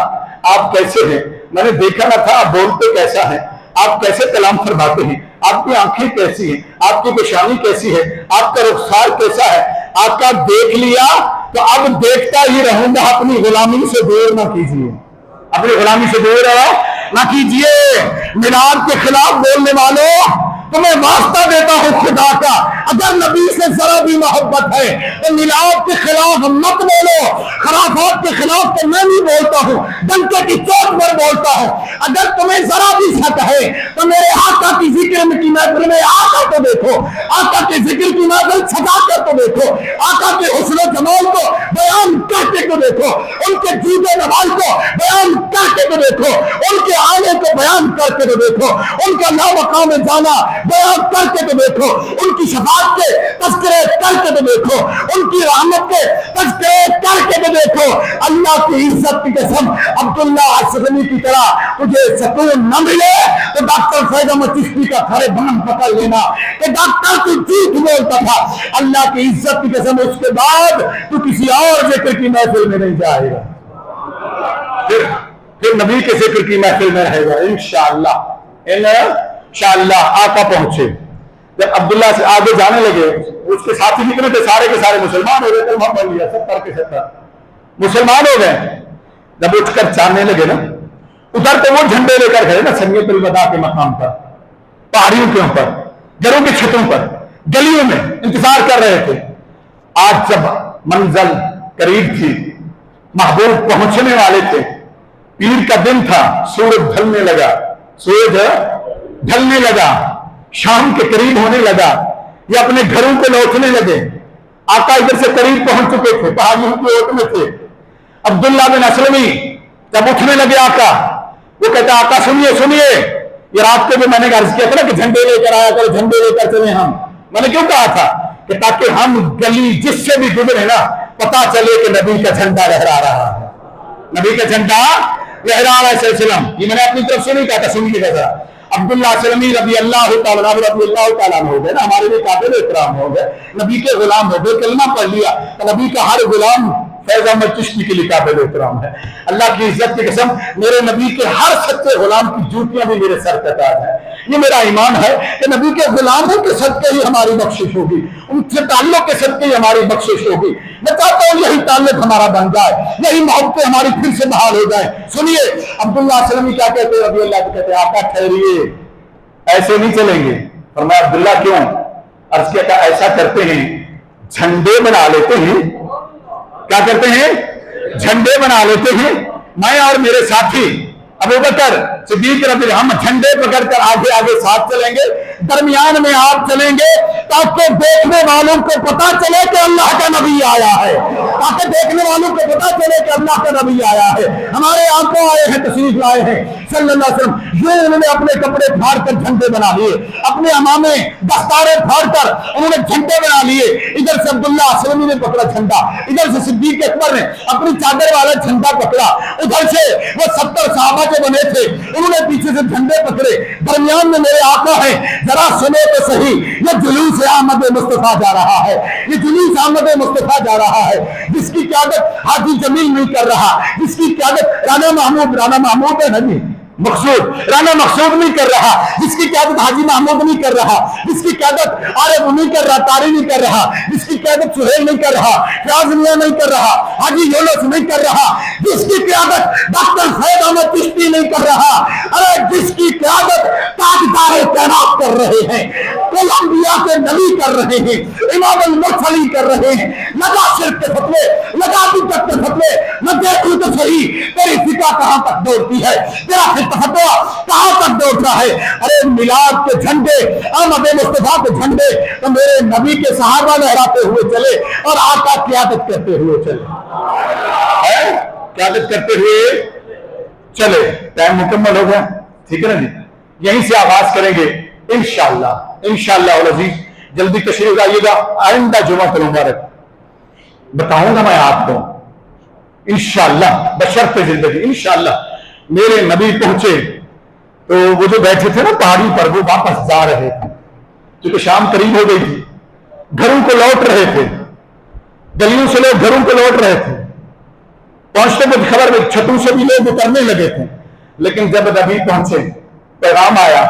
آپ کیسے ہیں، میں نے دیکھا نہ تھا آپ بولتے کیسا ہیں، آپ کیسے کلام فرماتے ہیں، آپ کی آنکھیں کیسی ہیں، آپ کی پیشانی کیسی ہے، آپ کا رخسار کیسا ہے. آقا دیکھ لیا تو اب دیکھتا ہی رہوں گا. اپنی غلامی سے دور نہ کیجیے، اپنی غلامی سے دور نہ کیجیے. میلاد کے خلاف بولنے والوں تمہیں واسطہ دیتا ہوں خدا کا، اگر نبی سے ذرا بھی محبت ہے تو میلاد کے خلاف مت بولو. خرافات کے خلاف تو میں نہیں بولتا ہوں، ڈنکے کی چوٹ پر بولتا ہوں. اگر تمہیں ذرا بھی شک ہے تو میرے آقا کی ذکر کی محفل میں آقا کو دیکھو، آقا کے ذکر کی محفل سجا کر تو دیکھو، آقا کے حسن و جمال کو بیان کرتے کو دیکھو، ان کے جود و نوال کو بیان کرتے کو دیکھو، ان کے آنے کو بیان کرتے کو دیکھو، ان کا لاوقام جانا بیان کر کے تو دیکھو، ان کی شفاعت کے تذکرے کر کے تو دیکھو، ان کی رحمت کے تذکرے کر کے تو دیکھو. اللہ کی عزت کی قسم عبداللہ اسلمی کی طرح تجھے سکون نہ ملے تو ڈاکٹر فیض احمد چشتی کا کھڑے بان پکڑ لینا کہ ڈاکٹر تو جھوٹ بولتا تھا. اللہ کی عزت کی قسم اس کے بعد تو کسی اور ذکر کی محفل میں نہیں جائے گا، پھر نبی کے ذکر کی محفل میں رہے گا انشاءاللہ. انشاءاللہ. آقا پہنچے، جب عبداللہ سے آگے جانے لگے اس کے ساتھی نکلے تھے، سارے کے سارے مسلمان ہو گئے، کلمہ پڑھ لیا، 70 کے 70 مسلمان ہو گئے. جب اٹھ کر چاندنے لگے نا، ادھر تو وہ جھنڈے لے کر گئے نا سنیت الوداع کے مقام پر، پہاڑیوں کے اوپر، گھروں کی چھتوں پر، گلیوں میں انتظار کر رہے تھے. آج جب منزل قریب تھی، محبوب پہنچنے والے تھے، پیر کا دن تھا، سورج ڈھلنے لگا، سورج ڈھلنے لگا، شام کے قریب ہونے لگا، یہ اپنے گھروں کو لوٹنے لگے. آقا ادھر سے قریب پہنچ چکے تھے، پہاڑیوں کی اوٹ میں تھے. عبداللہ بن اسلمی جب اٹھنے لگے آقا، وہ کہتا آقا سنیے سنیے، یہ رات کو جو میں نے عرض کیا تھا نا کہ جھنڈے لے کر آیا کر، جھنڈے لے کر چلے ہم، میں نے کیوں کہا تھا کہ تاکہ ہم گلی جس سے بھی گزرے نا پتا چلے کہ نبی کا جھنڈا لہرا رہا ہے، نبی کا جھنڈا لہرا رہا ہے. سلسلم یہ میں نے اپنی طرف سے نہیں کہا تھا، سنیے گا ذرا. عبداللہ اسلمی رضی اللہ تعالیٰ ہو گئے نا، ہمارے لیے قابل احترام ہو گئے، نبی کے غلام ہو گئے، کلمہ پڑھ لیا تو نبی کا ہر غلام فیض احمد چشتی کے لیے قابل احترام ہے. اللہ کی عزت کی قسم میرے نبی کے ہر سچے غلام کی جوتیاں بھی میرے سر کا تاج ہے. یہ میرا ایمان ہے کہ نبی کے غلاموں کے صدقے ہی ہماری بخشش ہوگی، ان سے تعلق کے صدقے ہی ہماری بخشش ہوگی. میں چاہتا ہوں یہی تعلق ہمارا بن جائے، یہی محبتیں ہماری پھر سے بحال ہو جائیں. سنیے عبداللہ اسلمی کیا کہتے ہیں رضی اللہ عنہ، کہتے ہیں آقا ٹھہریے، ایسے نہیں چلیں گے. فرمایا عبداللہ کیوں؟ عرض کیا کہ ایسا کرتے ہیں جھنڈے بنا لیتے ہیں، کیا کرتے ہیں جھنڈے بنا لیتے ہیں، میں اور میرے ساتھی ابوبکر صدیق رضی اللہ عنہ جھنڈے پکڑ کر آگے آگے ساتھ چلیں گے، درمیان میں آپ چلیں گے تاکہ دیکھنے والوں کو پتا چلے کہ اللہ کا نبی آیا ہے، تاکہ دیکھنے والوں کو پتا چلے کہ اللہ کا نبی آیا ہے. ہمارے آنکھوں آئے ہیں، تشریف لائے ہیں صلی اللہ علیہ وسلم. یہ انہوں نے اپنے کپڑے پھاڑ کر جھنڈے بنا لیے، اپنے امامے دستارے پھاڑ کر انہوں نے جھنڈے بنا لیے. ادھر سے عبداللہ اسلمی نے پکڑا جھنڈا، ادھر سے صدیق اکبر نے اپنی چادر والا جھنڈا پکڑا، ادھر سے وہ 70 صحابہ جو بنے تھے انہوں نے پیچھے سے جھنڈے پکڑے. درمیان میں میرے آقا ہیں، ذرا سنو تو صحیح، یہ جلوس احمد مصطفیٰ جا رہا ہے، یہ جلوس احمد مصطفیٰ جا رہا ہے، جس کی قیادت حاجی جمیل نہیں کر رہا، جس کی قیادت رانا محمود ہے نا جی مقصود، رانا مقصود نہیں کر رہا، جس کی قیادت حاجی محمود نہیں کر رہا، جس کی قیادت عارف نہیں کر رہا، طاری نہیں کر رہا، جس کی قیادت سہیل نہیں کر رہا، فیاض میاں نہیں کر رہا، حاجی یونس نہیں کر رہا، جس کی قیادت ڈاکٹر فیض احمد چشتی نہیں کر رہا، ارے جس کی قیادت تاجدار کائنات کر رہے ہیں، کل انبیاء اللہ کے نبی کر رہے ہیں، امام المرسلین کر رہے ہیں، لگا شرک کے فتوے، لگا بدعت کے فتوے، نہ دیکھوں تو صحیح تیری فقہ کہاں تک دوڑتی ہے، تیرا فتویٰ کہاں تک دوڑتا ہے۔ ارے میلاد کے جھنڈے، احمد مصطفیٰ کے جھنڈے تو میرے نبی کے صحابہ لہراتے ہوئے چلے اور آقا قیادت کرتے ہوئے چلے، قیادت کرتے ہوئے چلے۔ ٹائم مکمل ہو گیا، ٹھیک ہے نا جی، یہیں سے آغاز کریں گے انشاءاللہ، انشاءاللہ العزیز۔ جلدی تشریف لائیے گا، آئندہ جمعہ المبارک بتاؤں گا میں آپ کو انشاءاللہ، بشرط زندگی انشاءاللہ۔ میرے نبی پہنچے تو وہ جو بیٹھے تھے نا پہاڑی پر، وہ واپس جا رہے تھے کیونکہ شام قریب ہو گئی تھی، گھروں کو لوٹ رہے تھے، گلیوں سے لوگ گھروں کو لوٹ رہے تھے، پہنچتے کچھ خبر میں چھتوں سے بھی لوگ اترنے لگے تھے۔ لیکن جب نبی پہنچے، پیغام آیا،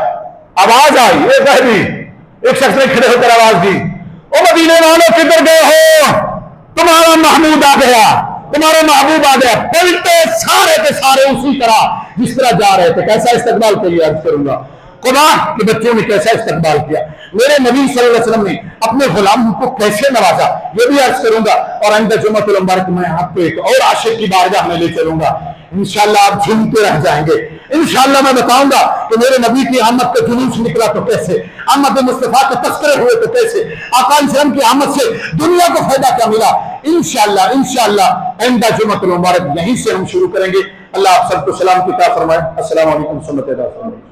آواز آئی، ایک شخص نے کھڑے ہو کر آواز دی، او مدینے والوں کدھر گئے ہو؟ تمہارا محمود آ گیا، تمہارا محبوب آ گیا۔ پلٹے سارے کے سارے اسی طرح جس طرح جا رہے تھے۔ کیسا استقبال کیا عرض کروں گا، خدا کے بچوں نے کیسا استقبال کیا، میرے نبی صلی اللہ علیہ وسلم نے اپنے غلاموں کو کیسے نوازا، یہ بھی عرض کروں گا۔ اور آئندہ جمعۃ المبارک میں آپ کو ایک اور عاشق کی بارگاہ میں لے چلوں گا، انشاءاللہ آپ جھومتے رہ جائیں گے۔ انشاءاللہ میں بتاؤں گا کہ میرے نبی کی آمد کا جلوس نکلا تو کیسے، آمد مصطفیٰ کے تذکرے ہوئے تو کیسے، آقا علیہ السلام کی آمد سے دنیا کو فائدہ کیا ملا۔ انشاءاللہ انشاءاللہ آئندہ جمعۃ المبارک یہیں سے ہم شروع کریں گے۔ اللہ آپ سب کو سلام کی عطا فرمائے۔ السلام علیکم ورحمۃ اللہ وبرکاتہ۔